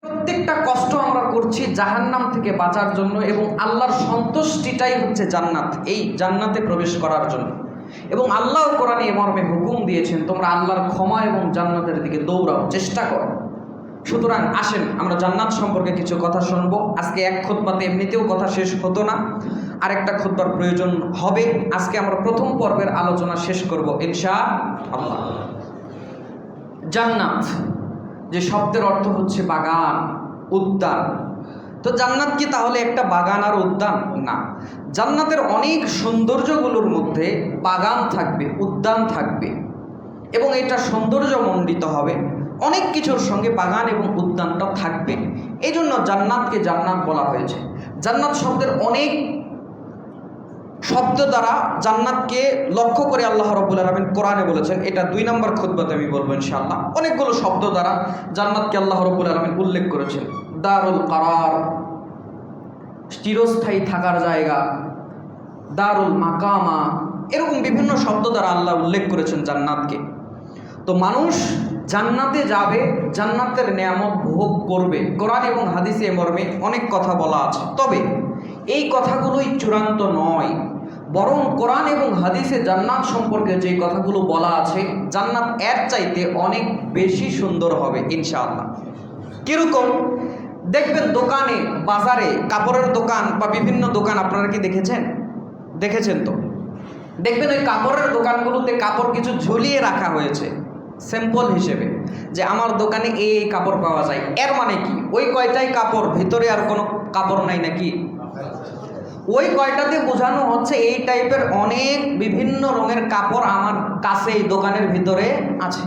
প্রত্যেকটা কষ্ট আমরা করছি জাহান্নাম থেকে বাঁচার জন্য এবং আল্লাহর সন্তুষ্টিটাই হচ্ছে জান্নাত, এই জান্নাতে প্রবেশ করার জন্য। এবং আল্লাহ কোরআনে এ মর্মে হুকুম দিয়েছেন, তোমরা আল্লাহর ক্ষমা এবং জান্নাতের দিকে দৌড়াও, চেষ্টা করো। সুতরাং আসেন আমরা জান্নাত সম্পর্কে কিছু কথা শুনবো। আজকে এক খুতবাতে এমনিতেও কথা শেষ হতো না, আরেকটা খুতবার প্রয়োজন হবে। আজকে আমরা প্রথম পর্বের আলোচনা শেষ করব ইনশাআল্লাহ। জান্নাত যে শব্দের অর্থ হচ্ছে বাগান, উদ্যান। তো জান্নাত কি তাহলে একটা বাগান আর উদ্যান? না, জান্নাতের অনেক সৌন্দর্যগুলোর মধ্যে বাগান থাকবে, উদ্যান থাকবে এবং এটা সৌন্দর্যমণ্ডিত হবে। অনেক কিছুর সঙ্গে বাগান এবং উদ্যানটা থাকবে, এই জন্য জান্নাতকে জান্নাত বলা হয়েছে। জান্নাত শব্দের অনেক শব্দ দ্বারা জান্নাতকে লক্ষ্য করে আল্লাহ রাব্বুল আলামিন কোরআনে বলেছেন। এটা 2 নম্বর খুতবাতে আমি বলবো ইনশাআল্লাহ। অনেকগুলো শব্দ দ্বারা জান্নাতকে আল্লাহ রাব্বুল আলামিন উল্লেখ করেছেন। দারুল কারার, চিরস্থায়ী থাকার জায়গা, দারুল মাকামা, এরকম বিভিন্ন শব্দ দ্বারা আল্লাহ উল্লেখ করেছেন জান্নাতকে। তো মানুষ জান্নাতে যাবে, জান্নাতের নেয়ামত ভোগ করবে। কোরআন এবং হাদিসে মর্মে অনেক কথা বলা আছে, তবে এই কথাগুলোই চূড়ান্ত নয়, বরং কোরআন এবং হাদিসে জান্নাত সম্পর্কে যে কথাগুলো বলা আছে, জান্নাত এর চাইতে অনেক বেশি সুন্দর হবে ইনশাআল্লাহ। কিরকম? দেখবেন দোকানে, বাজারে, কাপড়ের দোকান বা বিভিন্ন দোকান আপনারা কি দেখেছেন তো দেখবেন ওই কাপড়ের দোকানগুলোতে কাপড় কিছু ঝুলিয়ে রাখা হয়েছে স্যাম্পল হিসেবে, যে আমার দোকানে এই কাপড় পাওয়া যায়। এর মানে কি? ওই কয়টাই কাপড়, ভিতরে আর কোনো কাপড় নাই নাকি? ওই কয়টাতে বোঝানো হচ্ছে এই টাইপের অনেক বিভিন্ন রঙের কাপড় আমার কাছে এই দোকানের ভিতরে আছে।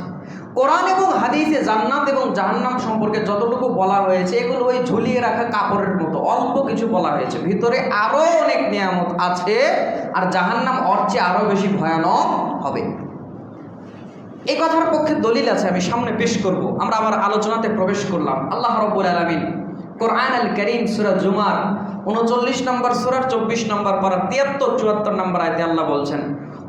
কোরআন এবং হাদিসে জান্নাত এবং জাহান্নাম সম্পর্কে যতটুকু বলা হয়েছে, এগুলো ওই ঝুলিয়ে রাখা কাপড়ের মতো অল্প কিছু বলা হয়েছে। ভিতরে আরো অনেক নিয়ামত আছে, আর জাহান্নাম ওর চেয়ে আরো বেশি ভয়ানক হবে। এই কথার পক্ষে দলিল আছে, আমি সামনে পেশ করব। আমরা আবার আলোচনাতে প্রবেশ করলাম। আল্লাহ রাব্বুল আলামিন কোরআন আল কারীম সূরা জুমার 39 নম্বর সূরার 24 নম্বর পারা 73 74 নম্বর আয়াতে আল্লাহ বলছেন,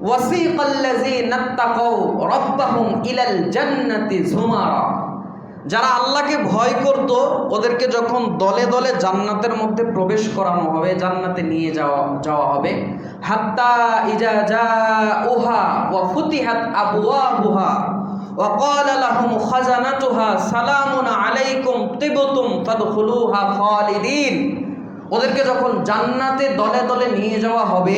ওয়াসিকাল্লাযীনা তাকাউ রাব্বাহুম ইলাল জান্নাতি যুমারা। যারা আল্লাহকে ভয় করত, ওদেরকে যখন দলে দলে জান্নাতের মধ্যে প্রবেশ করানো হবে, জান্নাতে নিয়ে যাওয়া হবে। হাত্তা ইজা জাউহা ওয়া ফুতিহাত আবওয়াবুহা ওয়া ক্বালা লাহুম খাজানাতুহা সালামুন আলাইকুম তিবতুম ফাদখুলুহা খালিদিন। ওদেরকে যখন জান্নাতে দলে দলে নিয়ে যাওয়া হবে,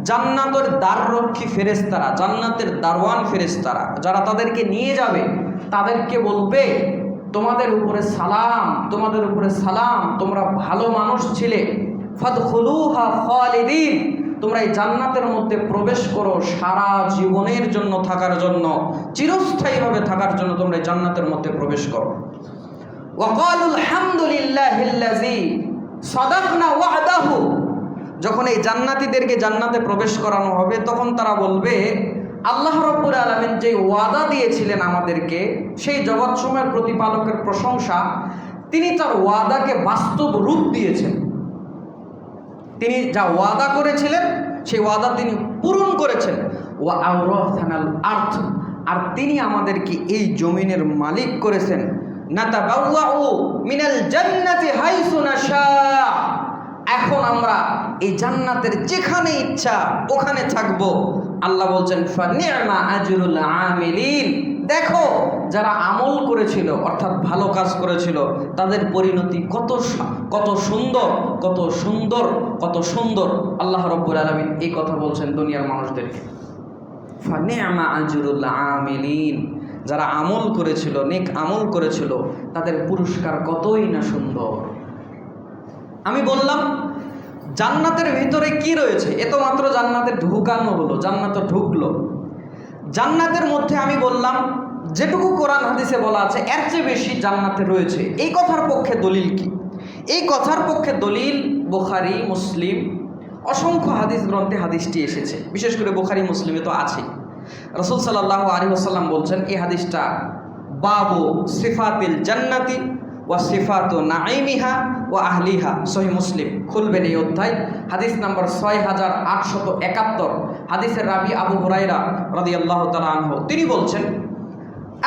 জান্নাতের দ্বাররক্ষী ফেরেশতারা, জান্নাতের দারওয়ান ফেরেশতারা যারা তাদেরকে নিয়ে যাবে, তাদেরকে বলবে, তোমাদের উপরে সালাম, তোমাদের উপরে সালাম, তোমরা ভালো মানুষ ছিলে। ফাদখুলুহা খালিদিন, তোমরা এই জান্নাতের মধ্যে প্রবেশ করো সারা জীবনের জন্য থাকার জন্য, চিরস্থায়ীভাবে থাকার জন্য তোমরা এই জান্নাতের মধ্যে প্রবেশ করো। ওয়া ক্বালুল হামদুলিল্লাহিল্লাযী সাদাকনা ওয়া'দাহু। যখন এই জান্নাতীদেরকে জান্নাতে প্রবেশ করানো হবে, তখন তারা বলবে, আল্লাহ রাব্বুল আলামিন যে ওয়াদা দিয়েছিলেন আমাদেরকে, সেই জগৎসমূহের প্রতিপালকের প্রশংসা, তিনি তার ওয়াদাকে বাস্তব রূপ দিয়েছেন। তিনি যা ওয়াদা করেছিলেন সেই ওয়াদা তিনি পূরণ করেছেন। ওয়া আওরাসানাল আরদ, আর তিনি আমাদেরকে এই জমিনের মালিক করেছেন। নাতাবাওয়াউ মিনাল জান্নাতি হাইসু নাশা, এখন আমরা এই জান্নাতের যেখানে ইচ্ছা ওখানে থাকব। আল্লাহ বলছেন, ফানি'মা আজরুল আমিলিন। দেখো যারা আমল করেছিল, অর্থাৎ ভালো কাজ করেছিল, তাদের পরিণতি কত সুন্দর, কত সুন্দর, কত সুন্দর। আল্লাহ রাব্বুল আলামিন এই কথা বলছেন দুনিয়ার মানুষদেরকে, ফানি'মা আজরুল আমিলিন। যারা আমল করেছিল, নেক আমল করেছিল, তাদের পুরস্কার কতই না সুন্দর। আমি বললাম জান্নাতের ভিতরে কি রয়েছে, এত মাত্র জান্নাতে ঢুকানো হলো, জান্নাতে ঢুকলো। জান্নাতের মধ্যে আমি বললাম যেটুকু কোরআন হাদিসে বলা আছে, এর চেয়ে বেশি জান্নাতে রয়েছে। এই কথার পক্ষে দলিল কি? এই কথার পক্ষে দলিল বুখারী, মুসলিম, অসংখ্য হাদিস গ্রন্থে হাদিসটি এসেছে। বিশেষ করে বুখারী, মুসলিমে তো আছে। রাসূল সাল্লাল্লাহু আলাইহি ওয়াসাল্লাম বলছেন, এই হাদিসটা বাবু সিফাতিল জান্নাতি ওয়া সিফাতু নাঈমিহা ওয়া আহলিহা, সহিহ মুসলিম। খুলবেন এই অধ্যায়, হাদিস নাম্বার 6871। হাদিসের রাবি আবু হুরায়রা রাদিয়াল্লাহু তাআলা আনহু, তিনি বলছেন,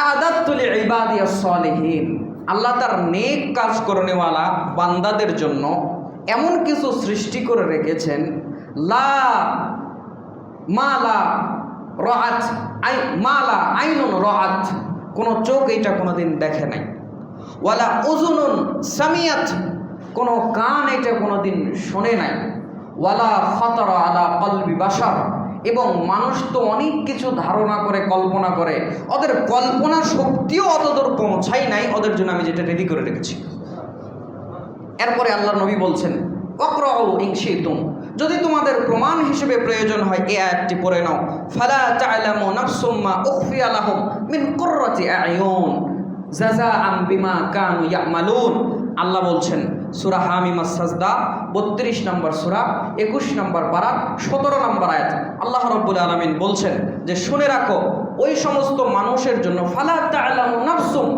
আ'দাততু লিইবাদিয়াস সালিহিন, আল্লাহ তার নেক কাজ করনেওয়ালা বান্দাদের জন্য এমন কিছু সৃষ্টি করে রেখেছেন, লা মালা রাআত মালা আইনুন রাআত, কোনো চোখ এটা কোনোদিন দেখে নাই, ওয়ালা উযুনুন সামিয়াত, কোনো কান এটা কোনোদিন শোনে নাই, ওয়ালা খাতারা আলা কলবি বাশার, এবং মানুষ তো অনেক কিছু ধারণা করে কল্পনা করে, ওদের কল্পনা শক্তিও অতদূর পৌঁছাই নাই, ওদের জন্য আমি যেটা রেডি করে রেখেছি। এরপরে আল্লাহর নবী বলছেন, ওয়াকরাউ ইন শিতুম, যদি তোমাদের প্রমাণ হিসেবে প্রয়োজন হয় এই আয়াতটি পড়ে নাও, ফালা তা'লামু নাফসুম মা উখফিয়া লাহুম মিন কুররাতি আ'য়ুন জাযাআন বিমা কানু ইয়া'মালুন। আল্লাহ বলছেন সূরা হামিম আস-সাজদা 32 নম্বর সূরা 21 নম্বর পারা 17 নম্বর আয়াত, আল্লাহ রাব্বুল আলামিন বলছেন যে শুনে রাখো ওই সমস্ত মানুষের জন্য, ফালা তা'লামু নাফসুম,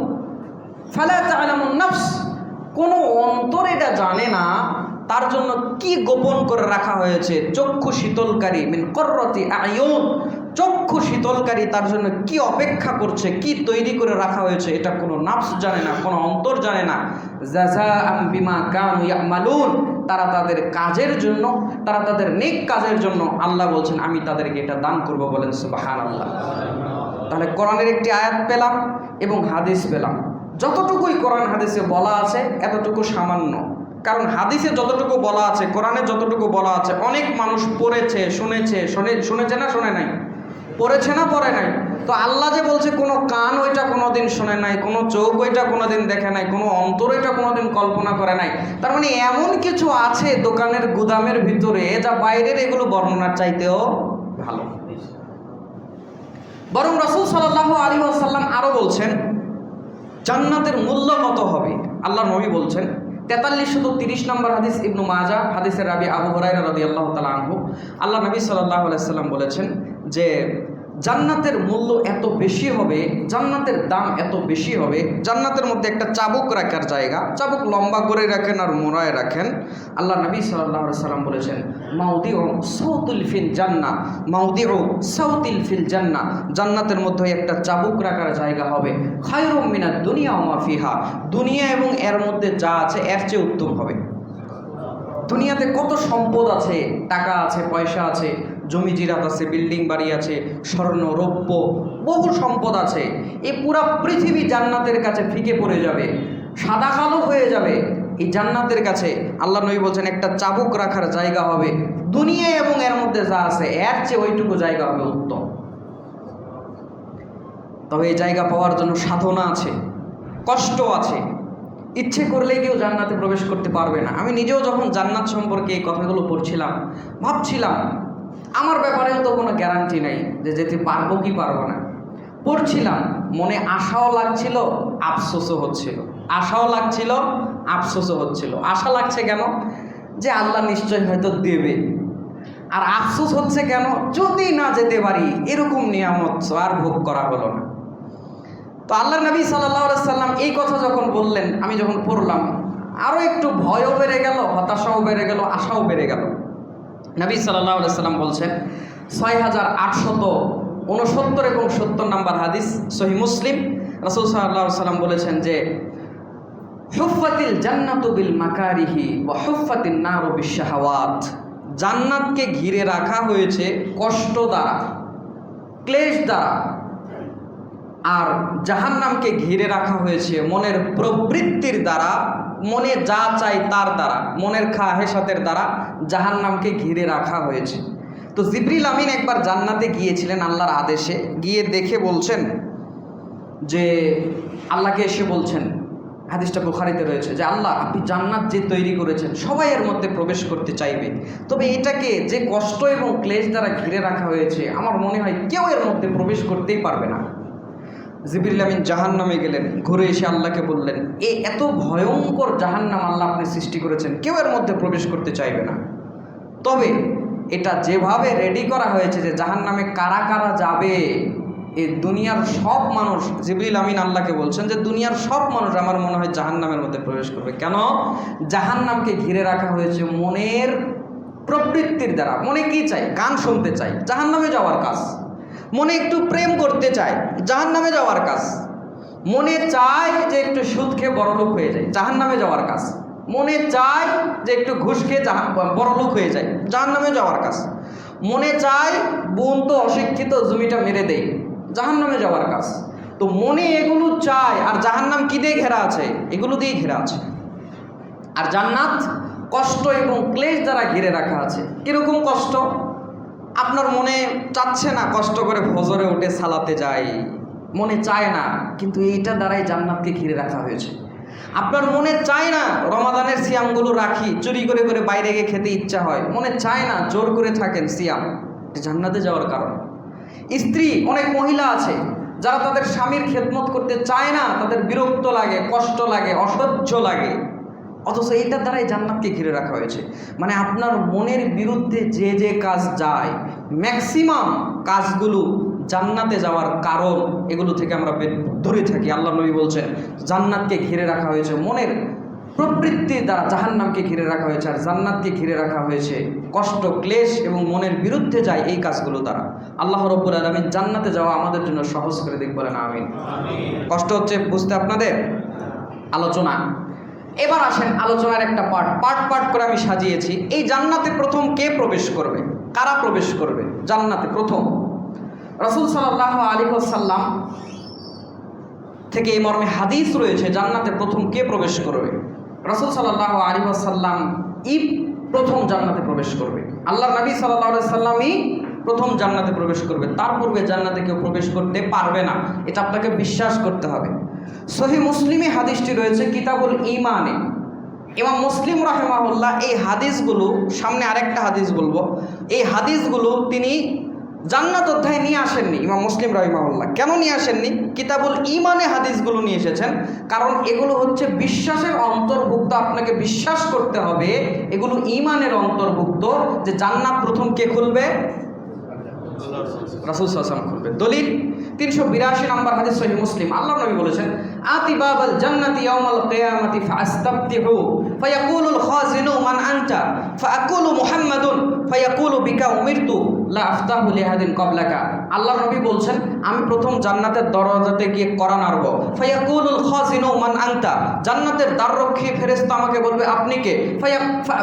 ফালা তা'লামু নাফস, কোনো অন্তর এটা জানে না তার জন্য কি গোপন করে রাখা হয়েছে, চক্ষু শীতলকারী মিন কুররাতি আ'য়ুন, চক্ষু শীতলকারী তার জন্য কি অপেক্ষা করছে, কি তৈরি করে রাখা হয়েছে, এটা কোনো নাফস জানে না, কোনো অন্তর জানে না। জাযাআম বিমা কানু ইয়া'মালুন, তারা তাদের কাজের জন্য, তারা তাদের নেক কাজের জন্য আল্লাহ বলছেন আমি তাদেরকে এটা দান করব, বলেন সুবহানাল্লাহ। তাহলে কোরআনের একটি আয়াত পেলাম এবং হাদিস পেলাম, যতটুকুই কোরআন হাদিসে বলা আছে এতটুকু সামান্য, কারণ হাদিসে যতটুকু বলা আছে, কোরআনে যতটুকু বলা আছে, অনেক মানুষ পড়েছে, শুনেছে না শোনে নাই, পড়েছে না পড়ে নাই। তো আল্লাহ যে বলছে কোনো কান ওইটা কোনোদিন শোনে নাই, কোনো চোখ ওইটা কোনোদিন দেখে নাই, কোনো অন্তর ওইটা কোনোদিন কল্পনা করে নাই, তার মানে এমন কিছু আছে দোকানের গুদামের ভিতরে যা বাইরের এগুলো বর্ণনার চাইতেও ভালো। বরং রাসূল সাল্লাল্লাহু আলাইহি ওয়াসাল্লাম আরো বলছেন জান্নাতের মূল্য কত হবে। আল্লাহ নবী বলছেন 4330 নম্বর হাদিস, ইবনু মাজাহ, হাদিসের রাবি আবু হুরায়রা রাদিয়াল্লাহু তাআলা আনহু, আল্লাহ নবী সাল্লাল্লাহু আলাইহি সাল্লাম বলেছেন যে জান্নাতের মূল্য এত বেশি হবে, জান্নাতের দাম এত বেশি হবে, জান্নাতের মধ্যে একটা চাবুক রাখার জায়গা, চাবুক লম্বা করে রাখেন আর মোড়ায় রাখেন। আল্লাহ নবী সাল্লাল্লাহু আলাইহি সাল্লাম বলেছেন মাউদিউ সাউতুল ফিল জান্নাহ, মাউদিউ সাউতিল ফিল জান্নাহ, জান্নাতের মধ্যে একটা চাবুক রাখার জায়গা হবে, খায়রুম মিনাদ দুনিয়া ওয়া মা ফিহা, দুনিয়া এবং এর মধ্যে যা আছে এর চেয়ে উত্তম হবে। দুনিয়াতে কত সম্পদ আছে, টাকা আছে, পয়সা আছে, জমি জিরাত আছে, বিল্ডিং বাড়ি আছে, স্বর্ণ রৌপ্য, বহু সম্পদ আছে, এই পুরা পৃথিবী জান্নাতের কাছে ফিকে পড়ে যাবে, সাদা কালো হয়ে যাবে। এই জান্নাতের কাছে আল্লাহ নবী বলছেন একটা চাবুক রাখার জায়গা হবে, দুনিয়া এবং এর মধ্যে যা আছে এর চেয়ে ওইটুকু জায়গা হবে উত্তম। তবে এই জায়গা পাওয়ার জন্য সাধনা আছে, কষ্ট আছে, ইচ্ছে করলেই কেউ জান্নাতে প্রবেশ করতে পারবে না। আমি নিজেও যখন জান্নাত সম্পর্কে এই কথাগুলো পড়ছিলাম ভাবছিলাম আমার ব্যাপারেও তো কোনো গ্যারান্টি নেই যে যেতে পারবো কি পারবো না। পড়ছিলাম, মনে আশাও লাগছিল, আফসোসও হচ্ছিল, আশাও লাগছিল, আফসোসও হচ্ছিল। আশা লাগছে কেন, যে আল্লাহ নিশ্চয় হয়তো দেবে, আর আফসোস হচ্ছে কেন, যদি না যেতে পারি এরকম নিয়ামত আর ভোগ করা হলো না। তো আল্লাহ নবী সাল্লাল্লাহু আলাইহি সাল্লাম এই কথা যখন বললেন, আমি যখন পড়লাম আরও একটু ভয়ও বেড়ে গেল, হতাশাও বেড়ে গেল, আশাও বেড়ে গেল। নবী সাল্লাল্লাহু আলাইহি সাল্লাম বলছেন 6869 এবং 70 নম্বর হাদিস, সহিহ মুসলিম, রাসূল সাল্লাল্লাহু আলাইহি সাল্লাম বলেছেন যে হুফফাতিল জান্নাতু বিল মাকারিহি ওয়া হুফফাতিন নারু বিশ শাহাওয়াত, জান্নাতকে ঘিরে রাখা হয়েছে কষ্ট দ্বারা, ক্লেশ দ্বারা, আর জাহান্নামকে ঘিরে রাখা হয়েছে মনের প্রবৃত্তির দ্বারা, মনে যা চাই তার দ্বারা, মনের খাহেসাতের দ্বারা জাহান্নামকে ঘিরে রাখা হয়েছে। তো জিবরিল আমিন একবার জান্নাতে গিয়েছিলেন আল্লাহর আদেশে, গিয়ে দেখে বলছেন যে আল্লাহকে এসে বলছেন, হাদিসটা বুখারীতে রয়েছে, যে আল্লাহ আপনি জান্নাত যে তৈরি করেছেন সবাই এর মধ্যে প্রবেশ করতে চাইবে, তবে এটাকে যে কষ্ট এবং ক্লেশ দ্বারা ঘিরে রাখা হয়েছে আমার মনে হয় কেউ এর মধ্যে প্রবেশ করতেই পারবে না। জিবরিল আমিন জাহান্নামে গেলেন, ঘুরে এসে আল্লাহকে বললেন এত ভয়ঙ্কর জাহান্নাম আল্লাহ আপনি সৃষ্টি করেছেন, কেউ এর মধ্যে প্রবেশ করতে চাইবে না, তবে এটা যেভাবে রেডি করা হয়েছে যে জাহান্নামে কারা কারা যাবে, এই দুনিয়ার সব মানুষ, জিবরিল আমিন আল্লাহকে বলছেন যে দুনিয়ার সব মানুষ আমার মনে হয় জাহান্নামের মধ্যে প্রবেশ করবে। কেন? জাহান্নামকে ঘিরে রাখা হয়েছে মনের প্রবৃত্তির দ্বারা। মনে কি চাই? গান শুনতে চাই, জাহান্নামে যাওয়ার কাজ। মনে একটু প্রেম করতে চায়, জাহান্নামে যাওয়ার কাজ। মনে চায় যে একটু সুদ খেয়ে বড়লোক হয়ে যায়, জাহান্নামে যাওয়ার কাজ। মনে চায় যে একটু ঘুষ খেয়ে বড়লোক হয়ে যায়, জাহান্নামে যাওয়ার কাজ। মনে চায় বোন তো অশিক্ষিত, জমিটা মেরে দেয়, জাহান্নামে যাওয়ার কাজ। তো মনে এগুলো চায়, আর জাহান্নাম কি দিয়ে ঘেরা আছে? এগুলো দিয়েই ঘেরা আছে। আর জান্নাত কষ্ট এবং ক্লেশ দ্বারা ঘিরে রাখা আছে। কিরকম কষ্ট? আপনার মনে চাচ্ছে না কষ্ট করে ফজরে উঠে সালাতে যাই, মনে চায় না, কিন্তু এইটা দ্বারাই জান্নাতকে ঘিরে রাখা হয়েছে। আপনার মনে চায় না রমাদানের সিয়ামগুলো রাখি, চুরি করে করে বাইরে গিয়ে খেতে ইচ্ছা হয়, মনে চায় না, জোর করে থাকেন সিয়াম, জান্নাতে যাওয়ার কারণ। স্ত্রী, অনেক মহিলা আছে যারা তাদের স্বামীর খেদমত করতে চায় না, তাদের বিরক্ত লাগে, কষ্ট লাগে, অসহ্য লাগে, অথচ এইটার দ্বারাই জান্নাতকে ঘিরে রাখা হয়েছে। মানে আপনার মনের বিরুদ্ধে যে যে কাজ যায়, ম্যাক্সিমাম কাজগুলো জান্নাতে যাওয়ার কারণ, এগুলো থেকে আমরা ধরে থাকি। আল্লাহ নবী বলছেন জান্নাতকে ঘিরে রাখা হয়েছে মনের প্রবৃত্তির দ্বারা, জাহান্নামকে ঘিরে রাখা হয়েছে আর জান্নাতকে ঘিরে রাখা হয়েছে কষ্ট, ক্লেশ এবং মনের বিরুদ্ধে যায় এই কাজগুলো দ্বারা। আল্লাহ রাব্বুল আলামিন জান্নাতে যাওয়া আমাদের জন্য সহজ করে দিক, বলেন আমিন। কষ্ট হচ্ছে বুঝতে আপনাদের? আলোচনা এবার আসেন, আলোচনার একটা পার্ট করে আমি সাজিয়েছি। এই জান্নাতে প্রথম কে প্রবেশ করবে, কারা প্রবেশ করবে জান্নাতে প্রথম? রাসূল সাল্লাল্লাহু আলাইহি ওয়াসাল্লাম থেকে এই মর্মে হাদিস রয়েছে, জান্নাতে প্রথম কে প্রবেশ করবে। রাসূল সাল্লাল্লাহু আলাইহি ওয়াসাল্লাম প্রথম জান্নাতে প্রবেশ করবে। আল্লাহর নবী সাল্লাল্লাহু আলাইহি ওয়াসাল্লামই প্রথম জান্নাতে প্রবেশ করবে, তার পূর্বে জান্নাতে কেউ প্রবেশ করতে পারবে না, এটা আপনাকে বিশ্বাস করতে হবে। সহিহ মুসলিমে হাদিসটি রয়েছে, কিতাবুল ঈমানে। ইমাম মুসলিম রাহিমাহুল্লাহ এই হাদিসগুলো, সামনে আরেকটা হাদিস বলবো, এই হাদিসগুলো তিনি জান্নাত অধ্যায় নিয়ে আসেননি। ইমাম মুসলিম রাহিমাহুল্লাহ কেন নিয়ে আসেননি? কিতাবুল ঈমানে হাদিসগুলো নিয়ে এসেছেন, কারণ এগুলো হচ্ছে বিশ্বাসের অন্তর্ভুক্ত। আপনাকে বিশ্বাস করতে হবে এগুলো ঈমানের অন্তর্ভুক্ত, যে জান্নাত প্রথম কে খুলবে? রাসূল সাল্লাল্লাহু আলাইহি ওয়াসাল্লাম খুলবে। দলিল 382 নম্বর হাদিস, সহিহ মুসলিম। আল্লাহ নবী বলেছেন, আতি বাবাল জান্নাতি ইয়াউমাল কিয়ামাতি ফাআস্তাফতিহু ফায়াকুলুল খাজিনু মান আনতা ফাআকুলু মুহাম্মাদুন ফায়াকুলু বিকা উমিরতু লা আফতাহু লিহাদিন ক্বাবলাকা। আল্লাহ নবী বলছেন, আমি প্রথম জান্নাতের দরজাতে গিয়ে কড়া নাড়ব। ফায়াকুলুল খাজিনু মান আনতা, জান্নাতের দ্বাররক্ষী ফেরেশতা আমাকে বলবে আপনি কে?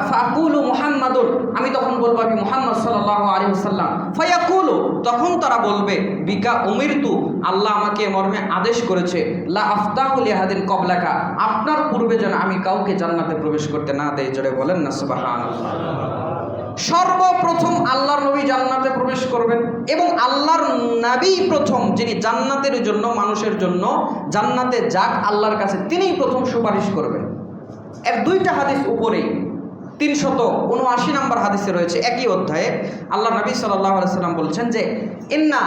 ফাআকুলু মুহাম্মাদুন, আমি তখন বলবো আমি মুহাম্মদ সাল্লাল্লাহু আলাইহি ওয়াসাল্লাম। ফায়াকুলু, তখন তারা বলবে বিকা উমিরতু, আল্লাহ আমাকে মর্মে আদেশ করেছে, লা আফতাহু লিহাদিন ক্বাবলাকা, আপনার পূর্বে যেন আমি কাউকে জান্নাতে প্রবেশ করতে না দেই। জোরে বলেন না সুবহানাল্লাহ। সর্বপ্রথম আল্লাহর নবী জান্নাতে প্রবেশ করবেন, এবং আল্লাহর নবী প্রথম যিনি জান্নাতের জন্য, মানুষের জন্য জান্নাতে যাক আল্লাহর কাছে, তিনিই প্রথম সুপারিশ করবেন। এর দুইটা হাদিস উপরেই 379 নম্বর হাদিসে রয়েছে একই অধ্যায়ে। আল্লাহ নবী সাল্লাল্লাহু আলাইহি ওয়াসাল্লাম বলছেন যে ইন্না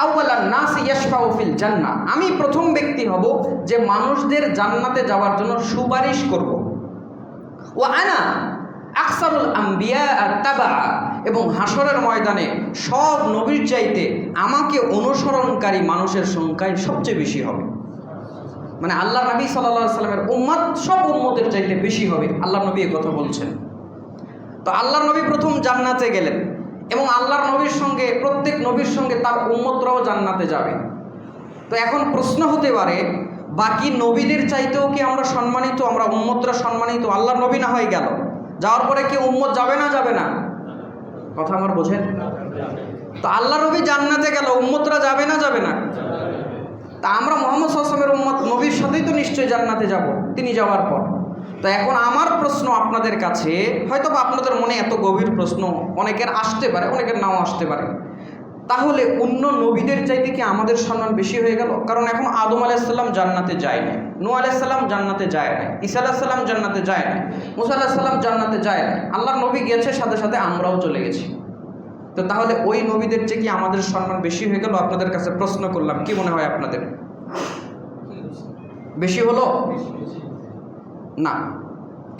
আউয়ালান নাস ইয়াশফাউ ফিল জান্নাহ, আমি প্রথম ব্যক্তি হব যে মানুষদের জান্নাতে যাওয়ার জন্য সুপারিশ করব। ওয়া আনা আকসারুল আম্বিয়া তাবা, এবং হাসরের ময়দানে সব নবীর চাইতে আমাকে অনুসরণকারী মানুষের সংখ্যাই সবচেয়ে বেশি হবে। মানে আল্লাহ নবী সাল্লাল্লাহু আলাইহি ওয়াসাল্লামের উম্মত সব উম্মতের চাইতে বেশি হবে, আল্লাহ নবী এই কথা বলছেন। তো আল্লাহর নবী প্রথম জান্নাতে গেলেন, এবং আল্লাহর নবীর সঙ্গে, প্রত্যেক নবীর সঙ্গে তার উম্মতরাও জান্নাতে যাবে। তো এখন প্রশ্ন হতে পারে, বাকি নবীদের চাইতেও কি আমরা সম্মানিত, আমরা উম্মতরা সম্মানিত? আল্লাহর নবী না হয়ে গেল, যাওয়ার পরে কি উম্মত যাবে না? যাবে না? কথা আমার বোঝেন? তো আল্লাহ নবী জান্নাতে গেল, উম্মতরা যাবে না? যাবে না? তা আমরা মুহাম্মদ সাল্লাল্লাহু আলাইহি ওয়াসাল্লামের উম্মত, নবীর সাথেই তো নিশ্চয়ই জান্নাতে যাব তিনি যাওয়ার পর। তো এখন আমার প্রশ্ন আপনাদের কাছে, হয়তো বা আপনাদের মনে এত গভীর প্রশ্ন অনেকের আসতে পারে, অনেকের নাও আসতে পারে, তাহলে অন্য নবীদের চাইতে কি আমাদের সম্মান বেশি হয়ে গেল? কারণ এখন আদম আলাইহিস সালাম জান্নাতে যায় না, নূহ আলাইহিস সালাম জান্নাতে যায় না, ঈসা আলাইহিস সালাম জান্নাতে যায় না, মুসা আলাইহিস সালাম জান্নাতে যায় না, আল্লাহর নবী গেছে, সাথে সাথে আমরাও চলে গেছি। তো তাহলে ওই নবীদের চেয়ে কি আমাদের সম্মান বেশি হয়ে গেল? আপনাদের কাছে প্রশ্ন করলাম, কি মনে হয় আপনাদের? বেশি হলো না?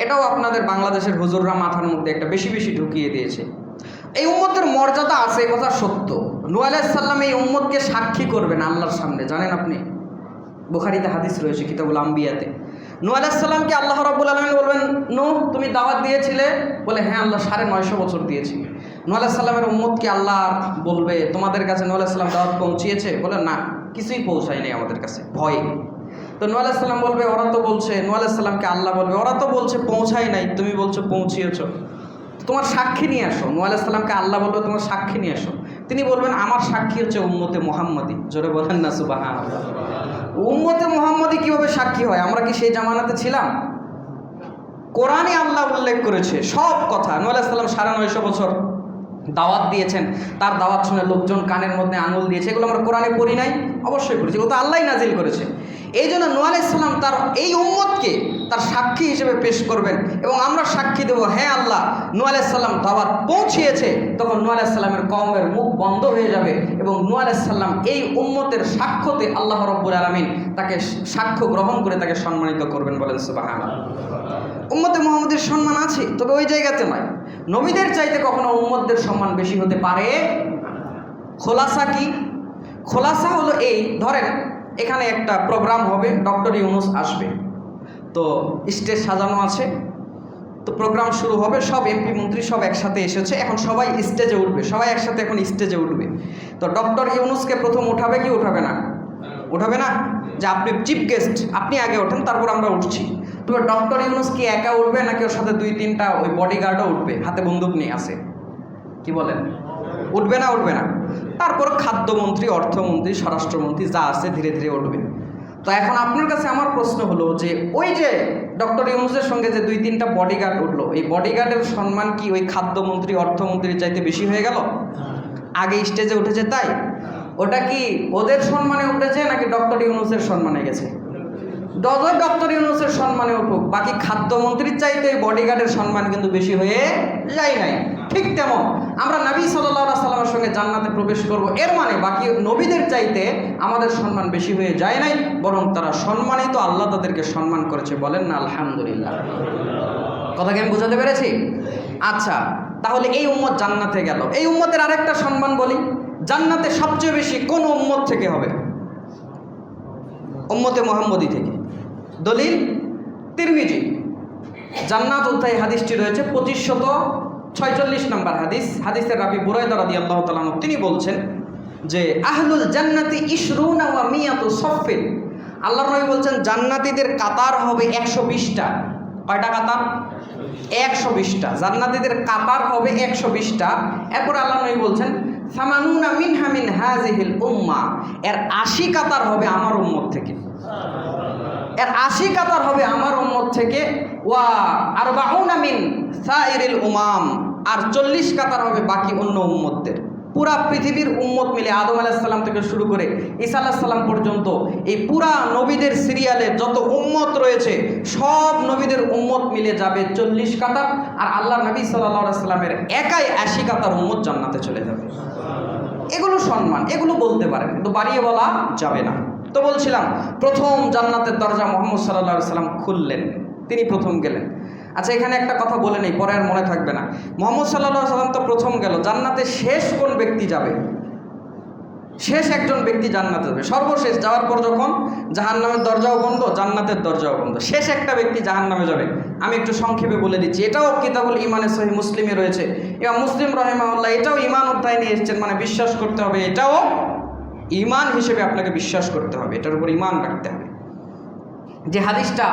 এটাও আপনাদের বাংলাদেশের হুজুররা মাথার মধ্যে একটা বেশি বেশি ঢুকিয়ে দিয়েছে। এই উম্মতের মর্যাদা আছে, এই কথা সত্য। নূহ আলাইহিস সালাম এই উম্মতকে সাক্ষী করবেন আল্লাহর সামনে, জানেন আপনি? বুখারীতে হাদিস রয়েছে, কিতাবুল আম্বিয়াতে। নূহ আলাইহিস সালামকে আল্লাহ রাব্বুল আলামিন বলবেন, নূহ তুমি দাওয়াত দিয়েছিলে? বলে হ্যাঁ আল্লাহ 950 বছর দিয়েছি। নূহ আলাইহিস সালামের উম্মতকে আল্লাহ বলবে, তোমাদের কাছে নূহ আলাইহিস সালাম দাওয়াত পৌঁছিয়েছে? বলে না, কিছুই পৌঁছায়নি আমাদের কাছে, ভয়ে। তো নূহ আলাইহিস সালাম বলবে ওরা তো বলছে, নূহ আলাইহিস সালামকে আল্লাহ বলবে ওরা তো বলছে পৌঁছাই নাই, তুমি বলছো পৌঁছিয়েছো, তোমার সাক্ষী নিয়ে আসো। নূহ আলাইহিস সালামকে আল্লাহ বলবে তোমার সাক্ষী নিয়ে আসো। তিনি বলবেন আমার সাক্ষী হচ্ছে উম্মতে মুহাম্মাদি। জোরে বলেন না সুবহানাল্লাহ। উম্মতে মুহাম্মাদি কিভাবে সাক্ষী হয়? আমরা কি সেই জামানাতে ছিলাম? কোরআনে আল্লাহ উল্লেখ করেছে সব কথা। নূহ আলাইহিস সালাম 950 বছর দাওয়াত দিয়েছেন, তার দাওয়াত শুনে লোকজন কানের মধ্যে আঙুল দিয়েছে, এগুলো আমরা কোরআনে পড়ি নাই? অবশ্যই পড়েছি, ও তো আল্লাহই নাজিল করেছে। এই জন্য নূহ আলাইহিস সালাম তার এই উম্মতকে তার সাক্ষী হিসেবে পেশ করবেন এবং আমরা সাক্ষী দেবো হ্যাঁ আল্লাহ নূহ আলাইহিস সালাম দাওয়াত পৌঁছিয়েছে। তখন নূহ আলাইহিস সালামের কওমের মুখ বন্ধ হয়ে যাবে এবং নূহ আলাইহিস সালাম এই উম্মতের সাক্ষ্যতে আল্লাহ রাব্বুল আলামিন তাকে সাক্ষ্য গ্রহণ করে তাকে সম্মানিত করবেন। বলেন সুবহানাল্লাহ। উম্মতে মুহাম্মাদের সম্মান আছে, তবে ওই জায়গাতে নয়। নবীদের চাইতে কখনো উম্মতদের সম্মান বেশি হতে পারে। খোলাসা কি? খোলাসা হলো এই, ধরেন এখানে একটা প্রোগ্রাম হবে, ডক্টর ইউনূস আসবে, তো স্টেজ সাজানো আছে, তো প্রোগ্রাম শুরু হবে, সব এমপি মন্ত্রী সব একসাথে এসেছে, এখন সবাই স্টেজে উঠবে, সবাই একসাথে এখন স্টেজে উঠবে। তো ডক্টর ইউনূসকে প্রথম উঠাবে কি উঠাবে না? উঠাবে না, যে আপনি চিফ গেস্ট, আপনি আগে ওঠেন, তারপর আমরা উঠছি। তবে ডক্টর ইউনূস কি একা উঠবে নাকি ওর সাথে 2-3টা ওই বডিগার্ডও উঠবে, হাতে বন্দুক নিয়ে আসে? কি বলেন, উঠবে না? উঠবে না। তারপর খাদ্যমন্ত্রী, অর্থমন্ত্রী, স্বরাষ্ট্রমন্ত্রী যা আছে ধীরে ধীরে উঠবে। তো এখন আপনার কাছে আমার প্রশ্ন হলো যে ওই যে ডক্টর ইউনূসের সঙ্গে যে 2-3টা বডিগার্ড উঠলো, এই বডিগার্ডের সম্মান কি ওই খাদ্যমন্ত্রী, অর্থমন্ত্রীর চাইতে বেশি হয়ে গেল? আগে স্টেজে উঠেছে তাই? ওটা কি ওদের সম্মানে উঠেছে নাকি ডক্টর ইউনূসের সম্মানে গেছে? ডক্টর ইউনূসের সম্মানে উঠুক, বাকি খাদ্যমন্ত্রীর চাইতে বডিগার্ডের সম্মান কিন্তু বেশি হয়ে যায় নাই। ঠিক তেমন আমরা নবী সাল্লাল্লাহু আলাইহি সাল্লামের সঙ্গে জান্নাতে প্রবেশ করব, এর মানে বাকি নবীদের চাইতে আমাদের সম্মান বেশি হয়ে যায় নাই, বরং তারা সম্মানিত, আল্লাহ তাদেরকে সম্মান করেছে। বলেন না আলহামদুলিল্লাহ। কথাকে আমি বোঝাতে পেরেছি? আচ্ছা, তাহলে এই উম্মত জান্নাতে গেল, এই উম্মতের আরেকটা সম্মান বলি, জান্নাতে সবচেয়ে বেশি কোন উম্মত থেকে হবে? উম্মতে মুহাম্মদী থেকে। দলিল তিরমিজি, জান্নাত অধ্যায় হাদিসটি রয়েছে 2546 নম্বর হাদিস। হাদিসের রাবি বুরায়দা রাদিয়াল্লাহু তাআলা আনহু, তিনি বলছেন যে আহলুল জান্নাতি ইশরুনা ওয়া মিয়াতু সাফফিন। আল্লাহর নবী বলছেন জান্নাতীদের কাতার হবে 120টা। কয়টা কাতার? 120টা। জান্নাতীদের কাতার হবে 120টা। এরপর আল্লাহর নবী বলছেন সামানুনা মিনহা মিন হাযিহিল উম্মাহ, এর 80 কাতার হবে আমার উম্মত থেকে, এর 80 কাতার হবে আমার উম্মত থেকে। ওয়া আরবাউনা মিন সাইরিল উমাম, আর 40 কাতার হবে বাকি অন্য উম্মতদের। পুরা পৃথিবীর উম্মত মিলে আদম আলাইহিস সালাম থেকে শুরু করে ঈসা আলাইহিস সালাম পর্যন্ত এই পুরা নবীদের সিরিয়ালে যত উম্মত রয়েছে সব নবীদের উম্মত মিলে যাবে 40 কাতার, আর আল্লাহ নবী সাল্লাল্লাহু আলাইহি সাল্লামের একাই 80 কাতার উম্মত জান্নাতে চলে যাবে। এগুলো সম্মান, এগুলো বলতে পারেন, কিন্তু বাড়িয়ে বলা যাবে না। তো বলছিলাম প্রথম জান্নাতের দরজা মুহাম্মদ সাল্লাল্লাহু আলাইহি সাল্লাম খুললেন, তিনি প্রথম গেলেন। আচ্ছা, এখানে একটা কথা বলে নেই, পরে আর মনে থাকবে না। মুহাম্মদ সাল্লাল্লাহু আলাইহি সাল্লাম তো প্রথম গেল, জান্নাতে শেষ কোন ব্যক্তি যাবে? শেষ একজন ব্যক্তি জান্নাতে যাবে, সর্বশেষ যাওয়ার পর যখন জাহান্নামের দরজাও বন্ধ, জান্নাতের দরজাও বন্ধ, শেষ একটা ব্যক্তি জাহান্নামে যাবে। আমি একটু সংক্ষেপে বলে দিচ্ছি, এটাও কিতাবুল ইমানে সহিহ মুসলিমে রয়েছে। ইমাম মুসলিম রাহিমাহুল্লাহ এটাও ইমান অধ্যায় নিয়ে এসেছেন, মানে বিশ্বাস করতে হবে, এটাও ইমান হিসেবে আপনাকে বিশ্বাস করতে হবে, এটার উপর ইমান রাখতে হবে। যে হাদিসটা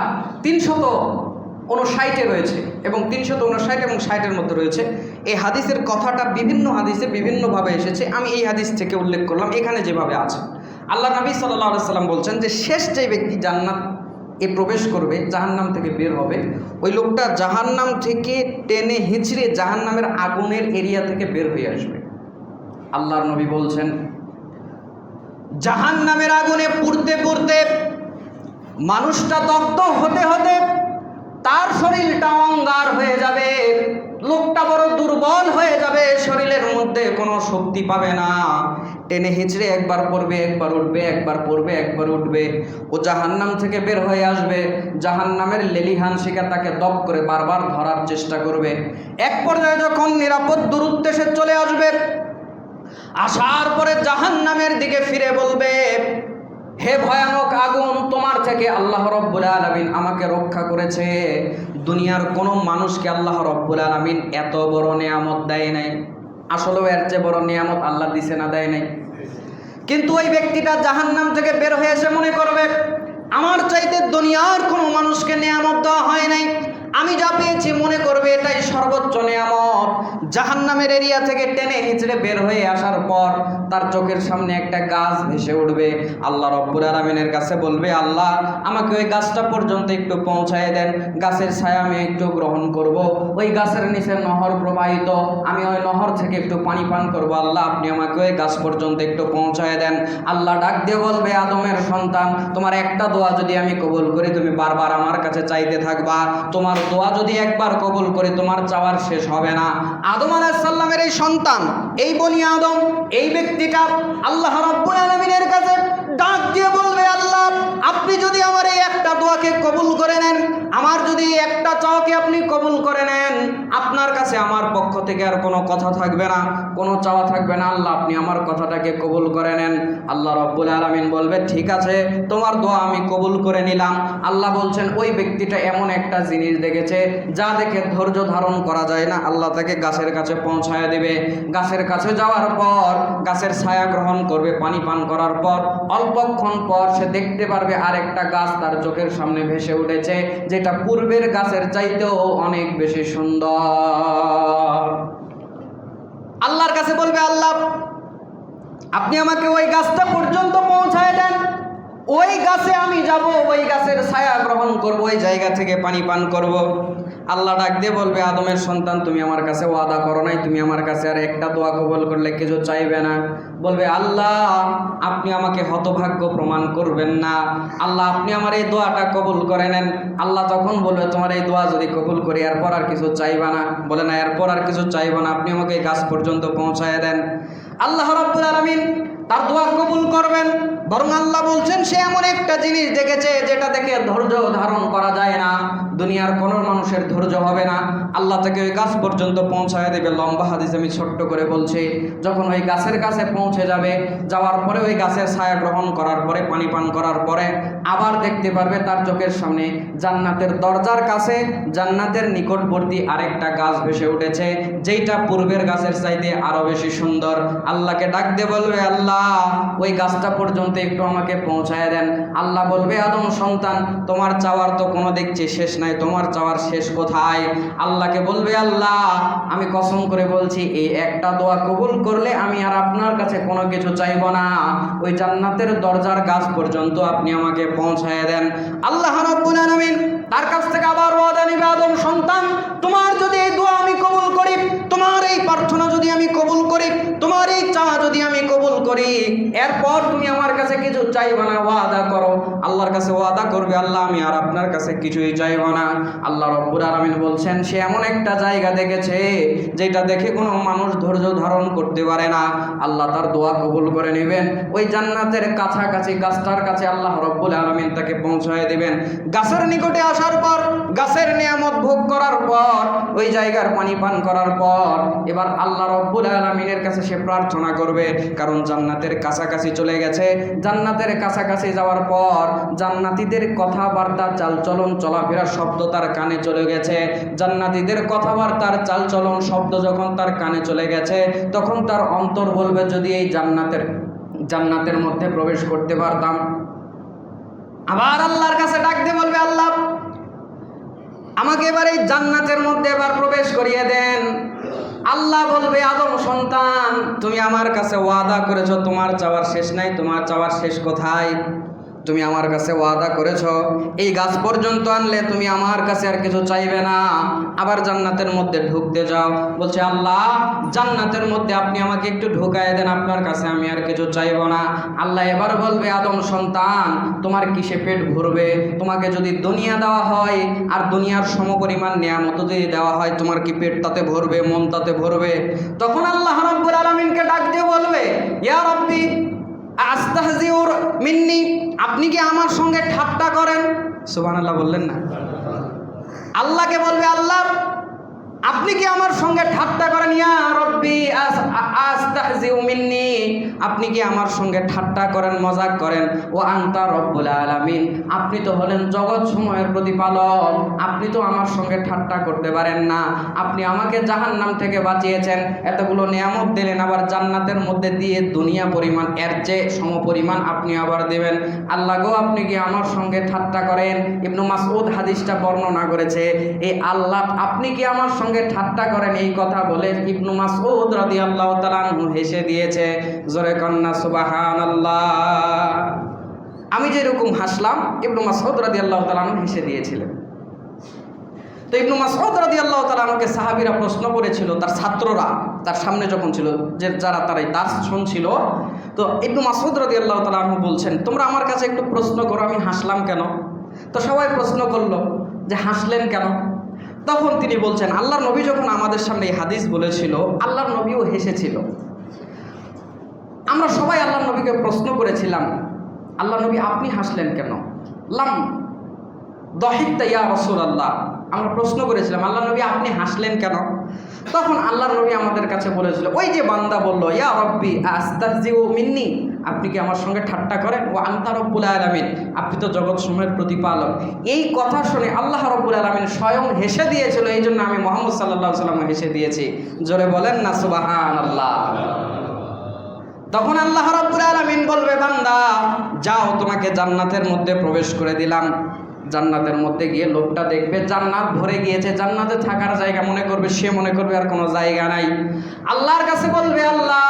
359 রয়েছে এবং 359 এবং 60-এর মধ্যে রয়েছে, এই হাদিসের কথাটা বিভিন্ন হাদিসে বিভিন্নভাবে এসেছে, আমি এই হাদিস থেকে উল্লেখ করলাম এখানে যেভাবে আছে। আল্লাহ নবী সাল্লাল্লাহু আলাইহি সাল্লাম বলছেন যে শেষ যে ব্যক্তি জান্নাত প্রবেশ করবে, জাহান্নাম থেকে বের হবে, ওই লোকটা জাহান্নাম থেকে টেনে হিঁচড়ে জাহান্নামের আগুনের এরিয়া থেকে বের হয়ে আসবে। আল্লাহর নবী বলছেন জাহান্নামের আগুনে পুড়তে পুড়তে মানুষটা দগ্ধ হতে হতে তার শরীরটা অঙ্গার হয়ে যাবে, লোকটা বড় দুর্বল হয়ে যাবে, শরীরের মধ্যে কোনো শক্তি পাবে না, টেনে হিঁচড়ে একবার পড়বে, একবার উঠবে, একবার পড়বে, একবার উঠবে, ও জাহান্নাম থেকে বের হয়ে আসবে। জাহান্নামের লেলিহান শিখা তাকে দপ করে বারবার ধরার চেষ্টা করবে। এক পর্যায়ে যখন নিরাপদ দূরত্বে সে চলে আসবে, আসার পরে জাহান্নামের দিকে ফিরে বলবে, হে ভয়ানক আগুন, তোমার থেকে আল্লাহ রব্বুল আলামিন আমাকে রক্ষা করেছে। দুনিয়ার কোনো মানুষকে আল্লাহ রব্বুল আলামিন এত বড় নিয়ামত দেয় নাই, আসলেও এর চেয়ে বড় নিয়ামত আল্লাহ দিছে না দেয় নাই? কিন্তু ওই ব্যক্তিটা জাহান্নাম থেকে বের হয়ে এসে মনে করবে আমার চাইতে দুনিয়ার কোনো মানুষকে নিয়ামত দেওয়া হয় নাই, আমি যা পেয়েছি মনে করবে এটাই সর্বোচ্চ নিয়ামত। জাহান্নামের এরিয়া থেকে টেনে হিচড়ে বের হয়ে আসার পর তার চোখের সামনে একটা গাছ ভেসে উঠবে। আল্লাহ রব্বুল আলামিনের কাছে বলবে, আল্লাহ আমাকে ওই গাছটা পর্যন্ত একটু পৌঁছায় দেন, গাছের ছায়া আমি একটু গ্রহণ করব। ওই গাছের নিচে নহর প্রবাহিত, আমি ওই নহর থেকে একটু পানি পান করব। আল্লাহ আপনি আমাকে ওই গাছ পর্যন্ত একটু পৌঁছায় দেন। আল্লাহ ডাক দিয়ে বলবে, আদমের সন্তান, তোমার একটা দোয়া যদি আমি কবুল করি তুমি বারবার আমার কাছে চাইতে থাকবা, তোমার দোয়া যদি একবার কবুল করি তোমার চাওয়ার শেষ হবে না। আদম আলাইহিস সালামের এই সন্তান, এই বনি আদম, এই ব্যক্তিটা আল্লাহ রাব্বুল আলামিনের কাছে ডাক দিয়ে বলবে, আল্লাহ আপনি যদি আমার এই একটা দোয়াকে কবুল করে নেন, আমার যদি একটা চাওয়াকে আপনি কবুল করে নেন, আপনার কাছে আমার পক্ষ থেকে আর কোনো কথা থাকবে না, কোনো চাওয়া থাকবে না। আল্লাহ আপনি আমার কথাটাকে কবুল করে নেন। আল্লাহ রাব্বুল আলামিন বলবে, ঠিক আছে তোমার দোয়া আমি কবুল করে নিলাম। আল্লাহ বলছেন, ওই ব্যক্তিটা এমন একটা জিনিস দেখেছে যা দেখে ধৈর্য ধারণ করা যায় না। আল্লাহ তাকে গাছের কাছে পৌঁছায় দেবে। গাছের কাছে যাওয়ার পর গাছের ছায়া গ্রহণ করবে, পানি পান করার পর অল্পক্ষণ পর সে দেখতে পারবে আরেকটা গাছ তার চোখের সামনে ভেসে উঠেছে, যেটা পূর্বের গাছের চাইতেও অনেক বেশি সুন্দর। আল্লাহর কাছে বলবে, আল্লাহ আপনি আমাকে ওই গাছটা পর্যন্ত পৌঁছায় দেন, ওই গাছে আমি যাব, ওই গাছের ছায়া গ্রহণ করব, ওই জায়গা থেকে পানি পান করব। আল্লাহ ডাক দিয়ে বলবে, আদমের সন্তান তুমি আমার কাছে ওয়াদা করো নাই তুমি আমার কাছে আর একটা দোয়া কবুল করলে কিছু চাইবে না? বলবে, আল্লাহ আপনি আমাকে হতভাগ্য প্রমাণ করবেন না, আল্লাহ আপনি আমার এই দোয়াটা কবুল করে নেন। আল্লাহ তখন বলবে, তোমার এই দোয়া যদি কবুল করি এরপর আর কিছু চাইবা না? বলে, না এরপর আর কিছু চাইবো না, আপনি আমাকে এই গাছ পর্যন্ত পৌঁছায় দেন। আল্লাহ রাব্বুল আলামিন তার দোয়া কবুল করবেন। বরং আল্লাহ বলছেন, সে এমন একটা জিনিস দেখেছে যেটা দেখে ধৈর্য ধারণ করা যায় না, দুনিয়ার কোনো মানুষের ধৈর্য হবে না। আল্লাহ তাকে ওই গাছ পর্যন্ত পৌঁছায় দেবে। লম্বা হাদিস আমি ছোট্ট করে বলছি। যখন ওই গাছের কাছে পৌঁছে যাবে, যাওয়ার পরে ওই গাছের ছায়া গ্রহণ করার পরে পানি পান করার পরে আবার দেখতে পারবে তার চোখের সামনে জান্নাতের দরজার কাছে জান্নাতের নিকটবর্তী আরেকটা গাছ ভেসে উঠেছে, যেইটা পূর্বের গাছের চাইতে আরো বেশি সুন্দর। আল্লাহকে ডাক দিয়ে বলবে, আল্লাহ ওই গাছটা পর্যন্ত একটু আমাকে পৌঁছায় দেন। আল্লাহ বলবে, আদম সন্তান তোমার চাওয়ার তো কোনো দেখছি শেষ নাই, তোমার চাওয়ার শেষ কোথায়? আল্লাহকে বলবে, আল্লাহ আমি কসম করে বলছি এই একটা দোয়া কবুল করলে আমি আর আপনার কাছে কোনো কিছু চাইব না, ওই জান্নাতের দরজার গাছ পর্যন্ত আপনি আমাকে পৌঁছায় দেন। আল্লাহ রাব্বুল আলামিন তার কাছ থেকে আবার ওয়াদা নিবে, আদম সন্তান তোমার যদি এই দোয়া আমি কবুল করি, তোমার এই প্রার্থনা যদি আমি কবুল করি, তোমার এই চাওয়া যদি আমি কবুল করি, এরপর তুমি আমার কাছে কিছু চাইবে না, ওয়াদা করো। আল্লাহর কাছে ওয়াদা করবে, আল্লাহ আমি আর আপনার কাছে কিছুই চাইব না। আল্লাহ রাব্বুল আলামিন বলছেন, সে এমন একটা জায়গা দেখেছে যেটা দেখে কোনো মানুষ ধৈর্য ধারণ করতে পারে না। আল্লাহ তার দোয়া কবুল করে নেবেন। ওই জান্নাতের কাছাকাছি গাছটার কাছে আল্লাহ রাব্বুল আলামিন তাকে পৌঁছায় দেবেন। গাছের নিকটে আসার পর, গাছের নিয়ামত ভোগ করার পর, ওই জায়গার পানি পান করার পর এবার আল্লাহ রাব্বুল আলামিনের কাছে সে প্রার্থনা করবে, কারণ জান্নাতের কাছাকাছি চলে গেছে। জান্নাতের কাছাকাছি যাওয়ার পর জান্নাতীদের কথাবার্তা, চালচলন, চলাফেরার শব্দ তার কানে চলে গেছে। জান্নাতীদের কথাবার্তার চালচলন শব্দ যখন তার কানে চলে গেছে, তখন তার অন্তর বলবে, যদি এই জান্নাতের মধ্যে প্রবেশ করতে পারতাম। আবার আল্লাহর কাছে ডাক দিয়ে বলবে, আল্লাহ আমাকে এবার এই জান্নাতের মধ্যে এবার প্রবেশ করিয়ে দেন। আল্লাহ বলবে, আদম সন্তান তুমি আমার কাছে ওয়াদা করেছো তোমার চাওয়ার শেষ নাই, তোমার চাওয়ার শেষ কোথায়? তুমি আমার কাছে ওয়াদা করেছো এই গাছ পর্যন্ত আনলে তুমি আমার কাছে আর কিছু চাইবে না, আবার জান্নাতের মধ্যে ঢুকতে যাও। বলছে, আল্লাহ জান্নাতের মধ্যে আপনি আমাকে একটু ঢুকায় দেন, আপনার কাছে আমি আর কিছু চাইব না। আল্লাহ এবার বলবে, আদম সন্তান তোমার কিসে পেট ভরবে? তোমাকে যদি দুনিয়া দেওয়া হয় আর দুনিয়ার সমপরিমাণ নিয়ামত যদি দেওয়া হয়, তোমার কি পেট তাতে ভরবে, মন তাতে ভরবে? তখন আল্লাহ রাব্বুল আলামিনকে ডাক দিয়ে বলবে, ইয়া রাব্বি আস্তাহজিউর মিন্নি, আপনি কি আমার সঙ্গে ঠাট্টা করেন? সুবহানাল্লাহ বললেন না? আল্লাহকে বলবে, আল্লাহ আপনি কি আমার সঙ্গে ঠাট্টা করেন? ইয়া রব্বি আস্তাহজিউ মিন্নি, আপনি কি আমার সঙ্গে ঠাট্টা করেন, মজাক করেন? ও আনতা রব্বুল আলামিন, আপনি তো হলেন জগৎ সমূহের প্রতিপালক, আপনি তো আমার সঙ্গে ঠাট্টা করতে পারেন না। আপনি আমাকে জাহান্নাম থেকে বাঁচিয়েছেন, এতগুলো নিয়ামত দিলেন, আবার জান্নাতের মধ্যে দিয়ে দুনিয়া পরিমাণ এর চেয়ে সমপরিমাণ আপনি আবার দেবেন। আল্লাহ গো, আপনি কি আমার সঙ্গে ঠাট্টা করেন? ইবনু মাসউদ হাদিসটা বর্ণনা করেছে, এই আল্লাহ আপনি কি আমার সঙ্গে ঠাট্টা করেন, এই কথা বলে ইবনু মাসউদ রাদিয়াল্লাহু তাআলা আনহু হেসে দিয়েছে। জোরে কন্না সুবহানাল্লাহ। আমি যেরকম হাসলাম, ইবনু মাসউদ রাদিয়াল্লাহু তাআলা আনহু হেসে দিয়েছিলেন। তো ইবনু মাসউদ রাদিয়াল্লাহু তাআলা আনহুকে সাহাবীরা প্রশ্ন করেছিল, তার ছাত্ররা তার সামনে যখন ছিল, যে যারা তার এই দাস শুনছিল, তো ইবনু মাসউদ রাদিয়াল্লাহু তাআলা আনহু বলছেন, তোমরা আমার কাছে একটু প্রশ্ন করো আমি হাসলাম কেন? তো সবাই প্রশ্ন করলো যে হাসলেন কেন? তখন তিনি বলছেন, আল্লাহর নবী যখন আমাদের সামনে এই হাদিস বলেছিল, আল্লাহর নবীও হেসেছিল। আমরা সবাই আল্লাহর নবীকে প্রশ্ন করেছিলাম, আল্লাহ নবী আপনি হাসলেন কেন? লাম দহিকতা ইয়া রাসূলুল্লাহ, আমরা প্রশ্ন করেছিলাম আল্লাহ নবী আপনি হাসলেন কেন? তখন আল্লাহর নবী আমাদের কাছে বলেছিল, ওই যে বান্দা বলল, ইয়া রব্বি আস্তাহজিউ মিন্নি, আপনি কি আমার সঙ্গে ঠাট্টা করেন? ও আনতা রব্বুল আলামিন, আপনি তো জগৎ সমূহের প্রতিপালক। এই কথা শুনে আল্লাহ রব্বুল আলামিন স্বয়ং হেসে দিয়েছিল, এই জন্য আমি মুহাম্মদ সাল্লাল্লাহু আলাইহি ওয়াসাল্লাম হেসে দিয়েছি। জোরে বলেন না সুবহানাল্লাহ। তখন আল্লাহ রাব্বুল আলামিন বলবে, বান্দা যাও, তোমাকে জান্নাতের মধ্যে প্রবেশ করে দিলাম। জান্নাতের মধ্যে গিয়ে লোকটা দেখবে জান্নাত ভরে গিয়েছে, জান্নাতে থাকার জায়গা মনে করবে, সে মনে করবে আর কোনো জায়গা নাই। আল্লাহর কাছে বলবে, আল্লাহ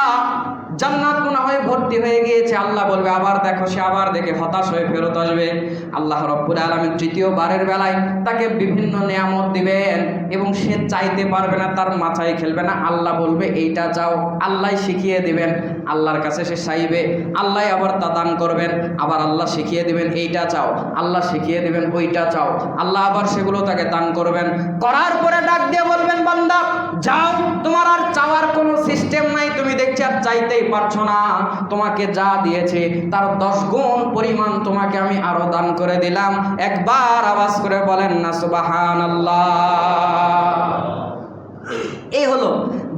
জান্নাত মনে হয় ভর্তি হয়ে গিয়েছে। আল্লাহ বলবে আবার দেখো, সে আবার দেখে হতাশ হয়ে ফেরত আসবে। আল্লাহ রাব্বুল আলামিন তৃতীয়বারের বেলায় তাকে বিভিন্ন নিয়ামত দিবেন এবং সে চাইতে পারবে না, তার মাথায় খেলবে না। আল্লাহ বলবে এইটা চাও, আল্লাহ শিখিয়ে দিবেন। আল্লাহর কাছে সে চাইবে, আল্লাহ আবার তা দান করবেন। আবার আল্লাহ শিখিয়ে দিবেন এইটা চাও, আল্লাহ শিখিয়ে দিবেন ওইটা চাও, আল্লাহ আবার সেগুলো তাকে দান করবেন। করার পরে ডাক দিয়ে বলবেন, বান্দা যাও, তোমার আর চাওয়ার কোনো সিস্টেম নাই, তুমি দেখছি আর চাইতেই পারছো না। তোমাকে যা দিয়েছে তার 10 গুণ পরিমাণ তোমাকে আমি আরো দান করে দিলাম। একবার আওয়াজ করে বলেন না সুবহানাল্লাহ। এই হলো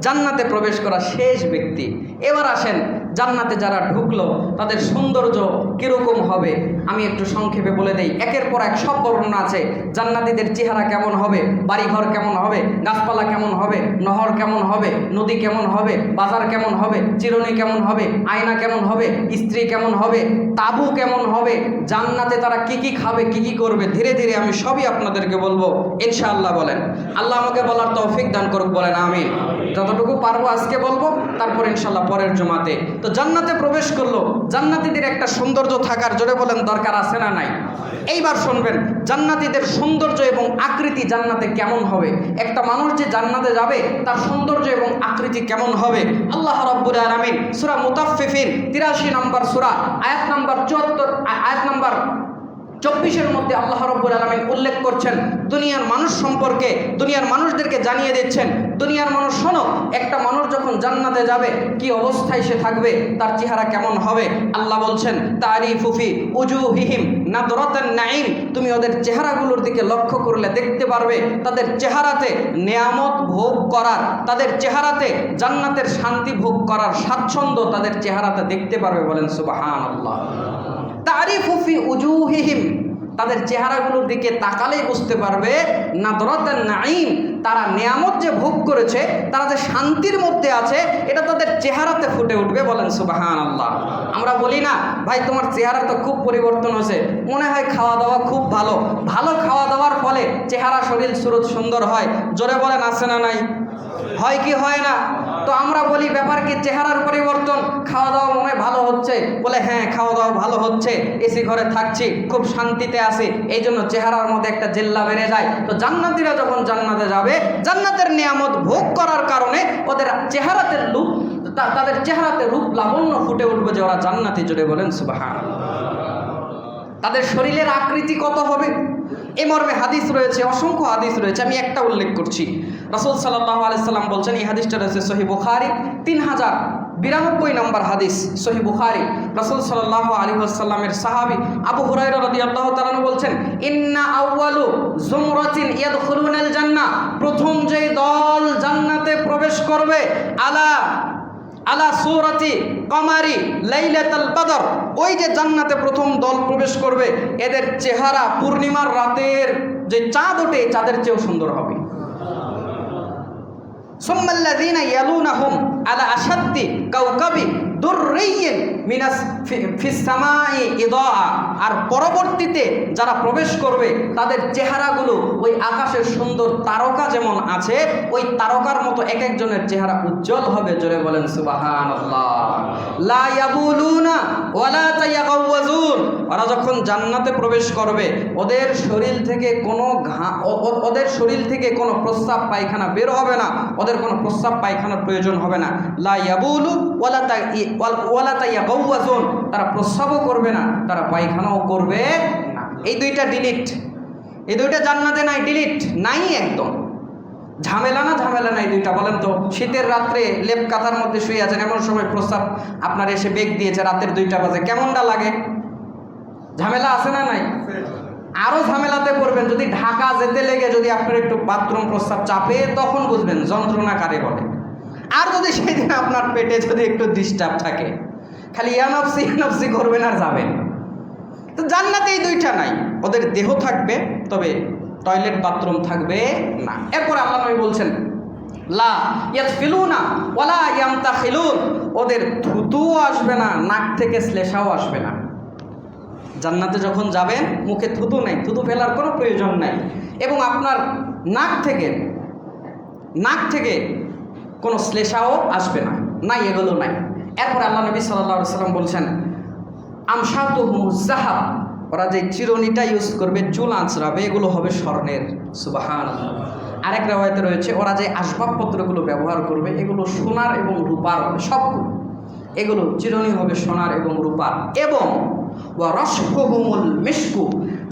জান্নাতে প্রবেশ করা শেষ ব্যক্তি। এবার আসেন, জান্নাতে যারা ঢুকলো তাদের সৌন্দর্য কিরকম হবে আমি একটু সংক্ষেপে বলে দেই। একের পর এক সব বর্ণনা আছে। জান্নাতীদের চেহারা কেমন হবে, বাড়িঘর কেমন হবে, গাছপালা কেমন হবে, নহর কেমন হবে, নদী কেমন হবে, বাজার কেমন হবে, চিরুনি কেমন হবে, আয়না কেমন হবে, স্ত্রী কেমন হবে, তাবু কেমন হবে, জান্নাতে তারা কি কি খাবে, কি কি করবে, ধীরে ধীরে আমি সবই আপনাদেরকে বলবো ইনশাআল্লাহ। বলেন আল্লাহ আমাকে বলার তৌফিক দান করুক, বলেন আমিন। যতটুকু পারবো আজকে বলবো, তারপর ইনশাআল্লাহ পরের জুমাতে। তো জান্নাতে প্রবেশ করলো, জান্নাতীদের একটা সৌন্দর্য থাকার, জোরে বলেন দরকার আছে না নাই? এইবার শুনবেন জান্নাতীদের সৌন্দর্য এবং আকৃতি জান্নাতে কেমন হবে। একটা মানুষ যে জান্নাতে যাবে তার সৌন্দর্য এবং আকৃতি কেমন হবে, আল্লাহ রাব্বুল আলামিন সূরা মুতাফফিফিন 83 নম্বর সূরা আয়াত নম্বর 74 আয়াত নম্বর 24-এর মধ্যে আল্লাহ রাব্বুল আলামিন উল্লেখ করছেন দুনিয়ার মানুষ সম্পর্কে। দুনিয়ার মানুষদেরকে জানিয়ে দিচ্ছেন, দুনিয়ার মানুষ শোনো, একটা মানুষ যখন জান্নাতে যাবে কি অবস্থায় সে থাকবে, তার চেহারা কেমন হবে। আল্লাহ বলছেন তারিফু ফি উজুহিহিম নাদরাতান নাঈম, তুমি ওদের চেহারাগুলোর দিকে লক্ষ্য করলে দেখতে পারবে তাদের চেহারাতে নিয়ামত ভোগ করার, তাদের চেহারাতে জান্নাতের শান্তি ভোগ করার স্বাচ্ছন্দ্য তাদের চেহারাতে দেখতে পারবে। বলেন সুবহানাল্লাহ। তারিফু ফি উজুহিহিম, তাদের চেহারাগুলোর দিকে তাকালেই বুঝতে পারবে নাদরাতান নাঈম, তারা নিয়ামত যে ভোগ করেছে, তারা যে শান্তির মধ্যে আছে, এটা তাদের চেহারাতে ফুটে উঠবে। বলেন সুবহানাল্লাহ। আমরা বলি না ভাই তোমার চেহারা তো খুব পরিবর্তন হয়েছে, মনে হয় খাওয়া দাওয়া খুব ভালো, ভালো খাওয়া দাওয়ার ফলে চেহারা শরীর সুরত সুন্দর হয়। জোরে বলেন আছে না নাই? হয় কি হয় না? তো আমরা বলি ব্যাপার কি চেহারার পরিবর্তন, খাওয়া দাওয়া মনে ভালো হচ্ছে, বলে হ্যাঁ খাওয়া দাওয়া ভালো হচ্ছে, এসি ঘরে থাকছি, খুব শান্তিতে আছি, এই জন্য চেহারার মধ্যে একটা জেল্লা বেড়ে যায়। তো জান্নাতীরা যখন জান্নাতে যাবে, জান্নাতের নিয়ামত ভোগ করার কারণে ওদের চেহারাতে রূপ, তাদের চেহারাতে রূপ লাবণ্য ফুটে উঠবে যে ওরা জান্নাতি। জোরে বলেন সুবহানাল্লাহ। তাদের শরীরের আকৃতি কত হবে, এ মর্মে হাদিস রয়েছে, অসংখ্য হাদিস রয়েছে, আমি একটা উল্লেখ করছি। রাসূল সাল্লাল্লাহু আলাইহি সাল্লাম বলছেন, এই হাদিসটা রয়েছে সহিহ বুখারী 3000 92 নম্বর হাদিস, সহিহ বুখারী। রাসূল সাল্লাল্লাহু আলাইহি ওয়াসাল্লামের সাহাবী আবু হুরায়রা রাদিয়াল্লাহু তাআলা বলছেন, ইন্না আউয়ালু জুমরাতিন ইয়াদখুলুনাল জান্নাহ, প্রথম যে দল জান্নাতে প্রবেশ করবে, আলা সূরাতি কমারি লাইলাতুল বদর, ওই যে জান্নাতে প্রথম দল প্রবেশ করবে, এদের চেহারা পূর্ণিমার রাতের যে চাঁদ ওঠে চাঁদের চেয়েও সুন্দর হবে। সুম্মাল্লাযীনা ইয়ালুনাহুম আলা আশাদ্দি কাওকাবি দুররিয়্যিন মিনাস ফিস সামাই ইদাআ, আর পরবর্তীতে যারা প্রবেশ করবে তাদের চেহারাগুলো ওই আকাশের সুন্দর তারকা যেমন আছে, ওই তারকার মতো এক একজনের চেহারা উজ্জ্বল হবে। জোরে বলেন সুবহানাল্লাহ। লা ইয়াবুলুনা ওয়ালা তায়াগাওয়াজুন, ওরা যখন জান্নাতে প্রবেশ করবে ওদের শরীর থেকে কোনো প্রস্রাব পায়খানা বের হবে না, ওদের কোনো প্রস্রাব পায়খানার প্রয়োজন হবে না। লা ইয়াবুলু ওয়ালা তায়াগাওয়াজুন, তারা প্রস্রাবও করবে না, তারা পায়খানাও করবে না। এই দুইটা ডিলিট, এই দুইটা জান্নাতে নাই, ডিলিট নাই, একদম ঝামেলা নাই দুইটা। বলেন তো, শীতের রাত্রে লেপ কাঁথার মধ্যে শুয়ে আছেন, এমন সময় প্রস্রাব আপনার এসে বেগ দিয়েছে রাতের 2টা বাজে, কেমনটা লাগে? ঝামেলা আছে না নাই? আরও ঝামেলাতে পড়বেন যদি ঢাকা যেতে লেগে যদি আপনার একটু বাথরুম প্রস্রাব চাপে, তখন বুঝবেন যন্ত্রণা কারে বলে। আর যদি সেই দিন আপনার পেটে যদি একটু ডিস্টার্ব থাকে, খালি ইয়ানফসি করবেন আর যাবেন। তো জান্নাতে এই দুইটা নাই, ওদের দেহ থাকবে তবে টয়লেট বাথরুম থাকবে না। এরপর আল্লাহ নবী বলছেন, লা ইয়াতফিলুনা ওয়ালা ইয়ামতাখিলুন, ওদের থুতুও আসবে না, নাক থেকে শ্লেষাও আসবে না। জান্নাতে যখন যাবেন মুখে থুতু নেই, থুতু ফেলার কোনো প্রয়োজন নাই, এবং আপনার নাক থেকে কোনো শ্লেষাও আসবে না, নাই, এগুলো নাই। এরপর আল্লাহ নবী সাল্লাল্লাহু আলাইহি ওয়াসাল্লাম বলছেন, আমশাতুহুমুজ যাহাব, ওরা যে চিরুনিটা ইউজ করবে, চুল আঁচড়াবে, এগুলো হবে স্বর্ণের। সুবহানাল্লাহ। আরেক রাওয়ায়াতে রয়েছে, ওরা যে আসবাবপত্রগুলো ব্যবহার করবে এগুলো সোনার এবং রূপার হবে, সবগুলো এগুলো চিরুনি হবে সোনার এবং রূপার। এবং ওয়া রাশহুমুল মিশকু,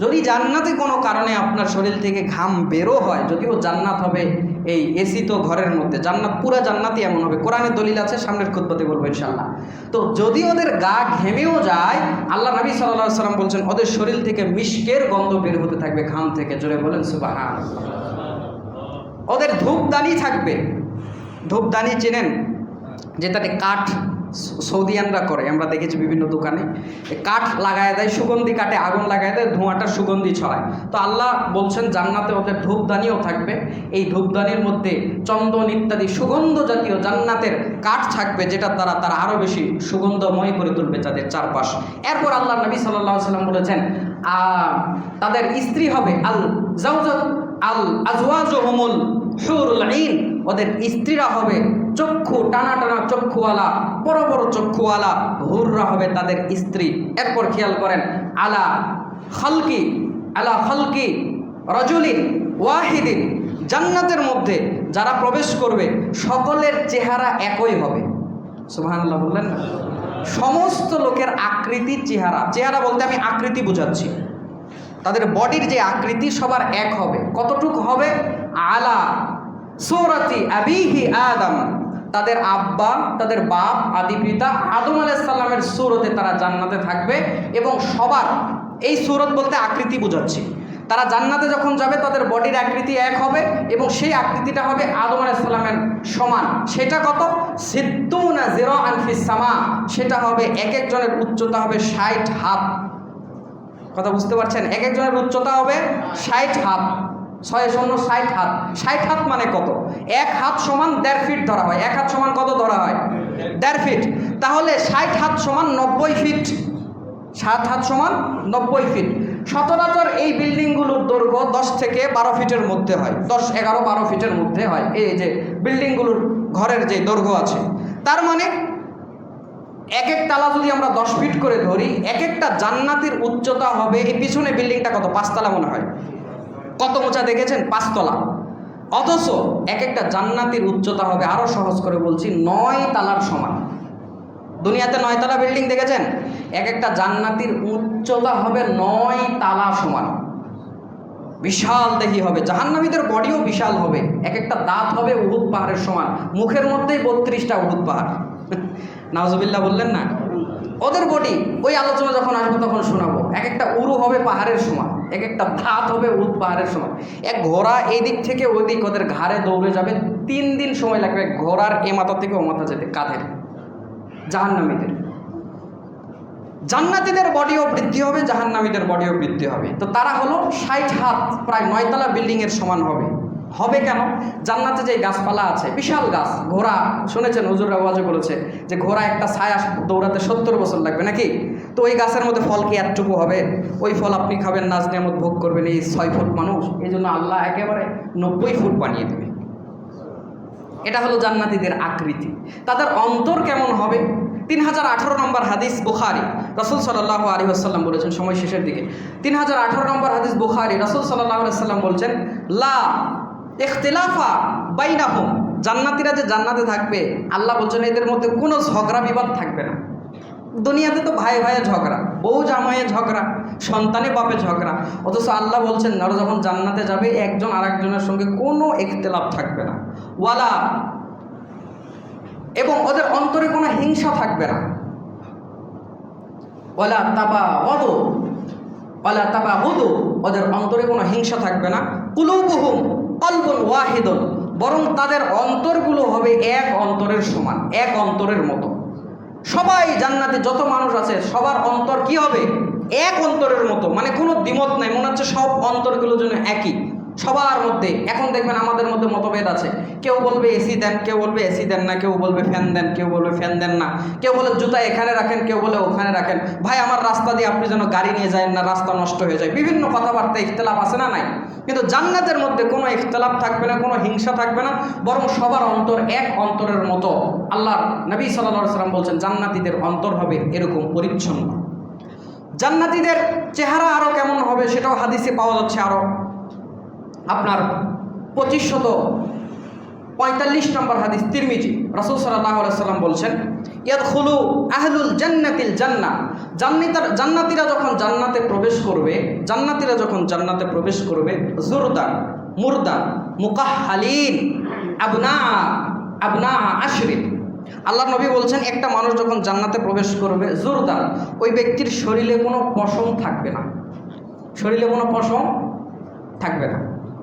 যদি জান্নাতে কোনো কারণে আপনার শরীর থেকে ঘাম বেরো হয়, যদিও জান্নাত হবে এই এসি তো ঘরের মধ্যে, জান্নাত পুরা জান্নাতই এমন হবে, কোরআনে দলিল আছে, সামনের খুতবাতে বলবো ইনশাআল্লাহ। তো যদি ওদের গা ঘেমেও যায়, আল্লাহ নবী সাল্লাল্লাহু আলাইহি ওয়াসাল্লাম বলছেন ওদের শরীর থেকে মিশকের গন্ধ বের হতে থাকবে ঘাম থেকে। জোরে বলেন সুবহানাল্লাহ। ওদের ধূপদানি থাকবে, ধূপদানি চেনেন, যেটাতে কাঠ সৌদিয়ানরা করে, আমরা দেখেছি বিভিন্ন দোকানে কাঠ লাগায় দেয়, সুগন্ধি কাঠে আগুন লাগায় দেয়, ধোঁয়াটার সুগন্ধি ছড়ায়। তো আল্লাহ বলছেন জান্নাতে ওদের ধূপদানিও থাকবে, এই ধূপদানির মধ্যে চন্দন ইত্যাদি সুগন্ধ জাতীয় জান্নাতের কাঠ থাকবে, যেটা দ্বারা তারা আরও বেশি সুগন্ধময় করে তুলবে তাদের চারপাশ। এরপর আল্লাহ নবী সাল্লাল্লাহু আলাইহি ওয়াসাল্লাম বলেছেন তাদের স্ত্রী হবে আজওয়াজুহুমুল হুরুল আইন, ওদের স্ত্রীরা হবে চক্ষু টানা চক্ষুওয়ালা, বড় বড় চক্ষুওয়ালা হুররা হবে তাদের স্ত্রী। এরপর খেয়াল করেন, আলা খালকি রাজুলিন ওয়াহিদিন, জান্নাতের মধ্যে যারা প্রবেশ করবে সকলের চেহারা একই হবে। সুবহানাল্লাহ বললেন না? সমস্ত লোকের আকৃতি, চেহারা বলতে আমি আকৃতি বোঝাচ্ছি, তাদের বডির যে আকৃতি সবার এক হবে। কতটুকু হবে? আলা সূরাতি আবিহি আদম, তাদের আব্বা, তাদের বাপ, আদি পিতা আদম আলাইহিস সালামের সূরতে তারা জান্নাতে থাকবে। এবং সবার, এই সূরত বলতে আকৃতি বোঝাচ্ছি, তারা জান্নাতে যখন যাবে তাদের বডির আকৃতি এক হবে, এবং সেই আকৃতিটা হবে আদম আলাইহিস সালামের সমান। সেটা কত? 60 জিরাআন ফিস সামা, সেটা হবে এক একজনের উচ্চতা হবে 60 হাত। কথা বুঝতে পারছেন? এক একজনের উচ্চতা হবে 60 হাত, 60 হাত। 60 হাত মানে কত? 1 হাত সমান 1.5 ফিট ধরা হয়। 1 হাত সমান কত ধরা হয়? 1.5 ফিট। তাহলে 60 হাত সমান 90 ফিট। 7 হাত সমান 90 ফিট। সচরাচর এই বিল্ডিংগুলোর দৈর্ঘ্য 10 থেকে 12 ফিটের মধ্যে হয়, 10, 11, 12 ফিটের মধ্যে হয় এই যে বিল্ডিংগুলোর ঘরের যে দৈর্ঘ্য আছে। তার মানে এক এক তালা যদি আমরা 10 ফিট করে ধরি, এক একটা জান্নাতের উচ্চতা হবে, এই পিছনে বিল্ডিংটা কত? 5 তলা মনে হয়। কত উঁচা দেখেছেন? 5 তলা। অথচ এক একটা জান্নাতের উচ্চতা হবে, আরও সহজ করে বলছি, 9 তালার সমান। দুনিয়াতে 9 তালা বিল্ডিং দেখেছেন? এক একটা জান্নাতের উচ্চতা হবে 9 তালা সমান। বিশাল দেহি হবে, জাহান্নামীদের বডিও বিশাল হবে, এক একটা দাঁত হবে উহুদ পাহাড়ের সমান, মুখের মধ্যেই 32টা উহুদ পাহাড়। নাউজুবিল্লাহ বললেন না? ওদের বডি, ওই আলোচনা যখন আসবে তখন শোনাবো। এক একটা উরু হবে পাহাড়ের সমান, এক একটা ধাত হবে উট পাহাড়ের সমান। এক ঘোড়া এই দিক থেকে ওই দিক ওদের ঘাড়ে দৌড়ে যাবে, 3 দিন সময় লাগবে ঘোড়ার এ মাথা থেকে ও মাথা যেতে, কাঁধের। জাহান্নামীদের, জান্নাতীদের বডিও বৃদ্ধি হবে, জাহান্নামীদের বডিও বৃদ্ধি হবে। তো তারা হলো 60 হাত, প্রায় 9 তলা বিল্ডিংয়ের সমান হবে। হবে কেন? জান্নাতে যে গাছপালা আছে, বিশাল গাছ, ঘোড়া, শুনেছেন হুজুর আওয়াজে বলেছে যে ঘোড়া একটা ছায়া দৌড়াতে 70 বছর লাগবে নাকি? তো ওই গাছের মধ্যে ফল কি এতটুকু হবে? ওই ফল আপনি খাবেন, নাজ নিয়ামত ভোগ করবেন, এই 6 ফুট মানুষ। এই জন্য আল্লাহ একেবারে 90 ফুট বানিয়ে দেবে। এটা হলো জান্নাতীদের আকৃতি। তাদের অন্তর কেমন হবে? 3018 নম্বর হাদিস বুখারী, রাসূল সাল্লাল্লাহু আলাইহি ওয়াসাল্লাম বলেছেন সময় শেষের দিকে। 3018 নম্বর হাদিস বুখারী, রাসূল সাল্লাল্লাহু আলাইহি ওয়াসাল্লাম বলছেন, লা ইখতিলাফা বাইনাহুম, জান্নাতীরা যে জান্নাতে থাকবে, আল্লাহ বলছেন এদের মধ্যে কোনো ঝগড়া বিবাদ থাকবে না। দুনিয়াতে তো ভাই ভাইয়ে ঝগড়া, বউ জামাইয়ে ঝগড়া, সন্তানে বাপে ঝগড়া, অথচ আল্লাহ বলছেন ওরা যখন জান্নাতে যাবে একজন আরেকজনের সঙ্গে কোনো ইখতিলাফ থাকবে না। ওয়ালা, এবং ওদের অন্তরে কোনো হিংসা থাকবে না। ওয়ালা তাবাগদু, ওয়ালা তাবাগদু, ওদের অন্তরে কোনো হিংসা থাকবে না। কুলুবুহুম কলবুন ওয়াহিদুন, বরং তাদের অন্তরগুলো হবে এক অন্তরের সমান, এক অন্তরের মতো। সবাই জান্নাতে যত মানুষ আছে সবার অন্তর কি হবে? এক অন্তরের মতো, মানে কোনো দ্বিমত নাই, মনে হচ্ছে সব অন্তরগুলো যেন একই সবার মধ্যে। এখন দেখবেন আমাদের মধ্যে মতভেদ আছে, কেউ বলবে এসি দেন, কেউ বলবে এসি দেন না, কেউ বলবে ফ্যান দেন, কেউ বলবে ফ্যান দেন না, কেউ বলে জুতা এখানে রাখেন, কেউ বলে ওখানে রাখেন, ভাই আমার রাস্তা দিয়ে আপনি যেন গাড়ি নিয়ে যায় না, রাস্তা নষ্ট হয়ে যায়। বিভিন্ন কথাবার্তা, ইখতিলাফ আছে না নাই? কিন্তু জান্নাতের মধ্যে কোনো ইখতিলাফ থাকবে না, কোনো হিংসা থাকবে না, বরং সবার অন্তর এক অন্তরের মতো। আল্লাহর নবী সাল্লাল্লাহু আলাইহি ওয়াসাল্লাম বলছেন জান্নাতীদের অন্তর হবে এরকম পরিচ্ছন্ন। জান্নাতীদের চেহারা আরও কেমন হবে সেটাও হাদিসে পাওয়া যাচ্ছে। আরও আপনার 2545 নম্বর হাদিস, তিরমিজি, রাসূল সাল্লাল্লাহু আলাইহি ওয়াসাল্লাম বলছেন, ইয়াদখুলু আহলুল জান্নাতিল জান্নাহ, জান্নাতীরা যখন জান্নাতে প্রবেশ করবে, জান্নাতীরা যখন জান্নাতে প্রবেশ করবে, জুরদান মুরদান মুকাহহালিন আবনা আশরিন। আল্লাহ নবী বলছেন একটা মানুষ যখন জান্নাতে প্রবেশ করবে, জুরদান, ওই ব্যক্তির শরীরে কোনো পশম থাকবে না, শরীরে কোনো পশম থাকবে না।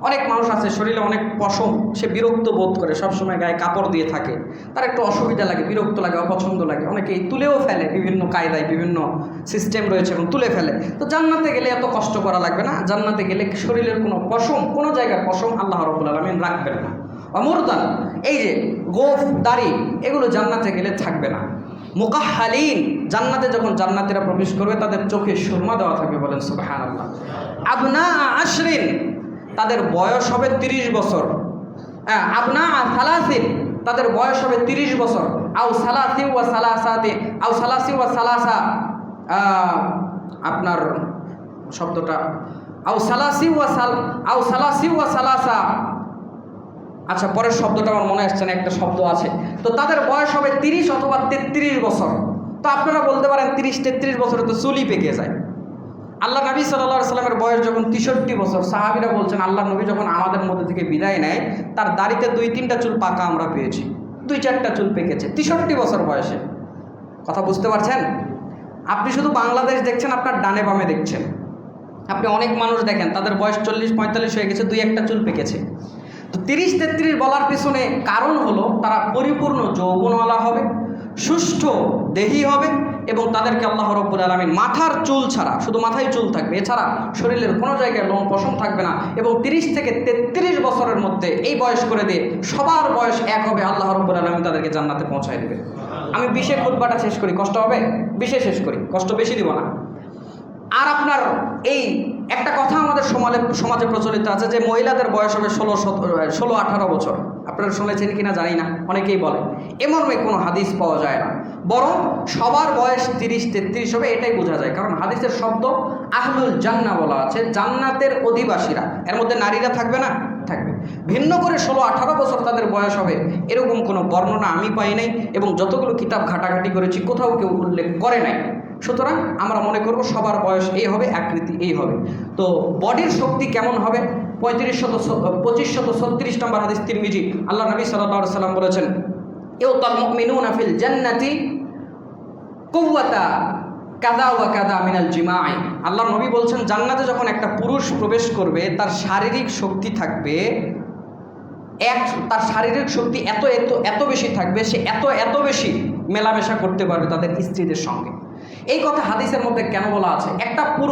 অনেক মানুষ আছে শরীরে অনেক পশম, সে বিরক্ত বোধ করে, সবসময় গায়ে কাপড় দিয়ে থাকে, তার একটু অসুবিধা লাগে, বিরক্ত লাগে, অপছন্দ লাগে, অনেকেই তুলেও ফেলে, বিভিন্ন কায়দায় বিভিন্ন সিস্টেম রয়েছে এবং তুলে ফেলে। তো জান্নাতে গেলে এত কষ্ট করা লাগবে না, জান্নাতে গেলে শরীরের কোনো পশম, কোনো জায়গার পশম আল্লাহ রাব্বুল আলামিন রাখবেন না। অমরদান, এই যে গোফ দাড়ি, এগুলো জান্নাতে গেলে থাকবে না। মুকাহহালিন, জান্নাতে যখন জান্নাতীরা প্রবেশ করবে তাদের চোখে সুরমা দেওয়া থাকবে, বলেন সুবহানাল্লাহ। আবনা আশরিন, তাদের বয়স হবে 30 বছর। আবনা সালাসিন, তাদের বয়স হবে 30 বছর। আও সালাসি ওয়া সালাসাতে, আও সালাসি ওয়া সালাসা, আপনার শব্দটা আও সালাসি ওয়া সালাসা। আচ্ছা, পরের শব্দটা আমার মনে আসছে না, একটা শব্দ আছে। তো তাদের বয়স হবে 30 অথবা 33 বছর। তো আপনারা বলতে পারেন 30-33 বছরে তো চুলই পেকে যায়। আল্লাহ নবী সাল্লাল্লাহু আলাইহি সাল্লামের বয়স যখন 63 বছর, সাহাবীরা বলছেন আল্লাহ নবী যখন আমাদের মধ্যে থেকে বিদায় নেয়, তার দাড়িতে 2-3টা চুল পাকা আমরা পেয়েছি, 2-4টা চুল পেকেছে 63 বছর বয়সে। কথা বুঝতে পারছেন? আপনি শুধু বাংলাদেশ দেখছেন, আপনার ডানে বামে দেখছেন। আপনি অনেক মানুষ দেখেন তাদের বয়স 40-45 হয়ে গেছে, 2-1টা চুল পেকেছে। তো 30-33 বলার পিছনে কারণ হলো তারা পরিপূর্ণ যৌবনওয়ালা হবে, সুষ্ঠু দেহী হবে, এবং তাদেরকে আল্লাহ রাব্বুল আলামিন মাথার চুল ছাড়া, শুধু মাথায় চুল থাকবে, এছাড়া শরীরের কোনো জায়গায় লোম পশম থাকবে না। এবং 30 থেকে 33 বছরের মধ্যে এই বয়স করে দিয়ে সবার বয়স এক হবে, আল্লাহ রাব্বুল আলামিন তাদেরকে জান্নাতে পৌঁছায় দেবে। আমি 20-এ খুতবাটা শেষ করি, কষ্ট হবে? 20-এ শেষ করি, কষ্ট বেশি দিব না। আর আপনার এই একটা কথা আমাদের সমাজে প্রচলিত আছে যে মহিলাদের বয়স হবে 16-18 বছর। আপনারা শুনেছেন কিনা জানি না, অনেকেই বলে। এ মর্মে কোনো হাদিস পাওয়া যায় না, বরং সবার বয়স 30-33 হবে, এটাই বোঝা যায়। কারণ হাদিসের শব্দ আহলুল জান্নাহ বলা আছে, জান্নাতের অধিবাসীরা, এর মধ্যে নারীরা থাকবে না? থাকবে। ভিন্ন করে 16-18 বছর তাদের বয়স হবে, এরকম কোনো বর্ণনা আমি পাই নাই, এবং যতগুলো কিতাব ঘাটাঘাটি করেছি কোথাও কেউ উল্লেখ করে নাই। সুতরাং আমরা মনে করব সবার বয়স এই হবে, আকৃতি এই হবে। তো বডির শক্তি কেমন হবে? 2536 নম্বর হাদিস, তিরমিজি, আল্লাহ নবী সাল্লাল্লাহু আলাইহি সাল্লাম বলেছেন, ইউতাল মুমিনুনা ফিল জান্নাতি কুওয়াতা কাদা ওয়া কাদা মিনাল জিমাই। আল্লাহ নবী বলছেন জান্নাতে যখন একটা পুরুষ প্রবেশ করবে তার শারীরিক শক্তি থাকবে তার শারীরিক শক্তি এত এত এত বেশি থাকবে, সে এত এত বেশি মেলামেশা করতে পারবে তাদের স্ত্রীদের সঙ্গে। এই কথা হাদিসের মধ্যে কেন বলা আছে? একটা পুরুষ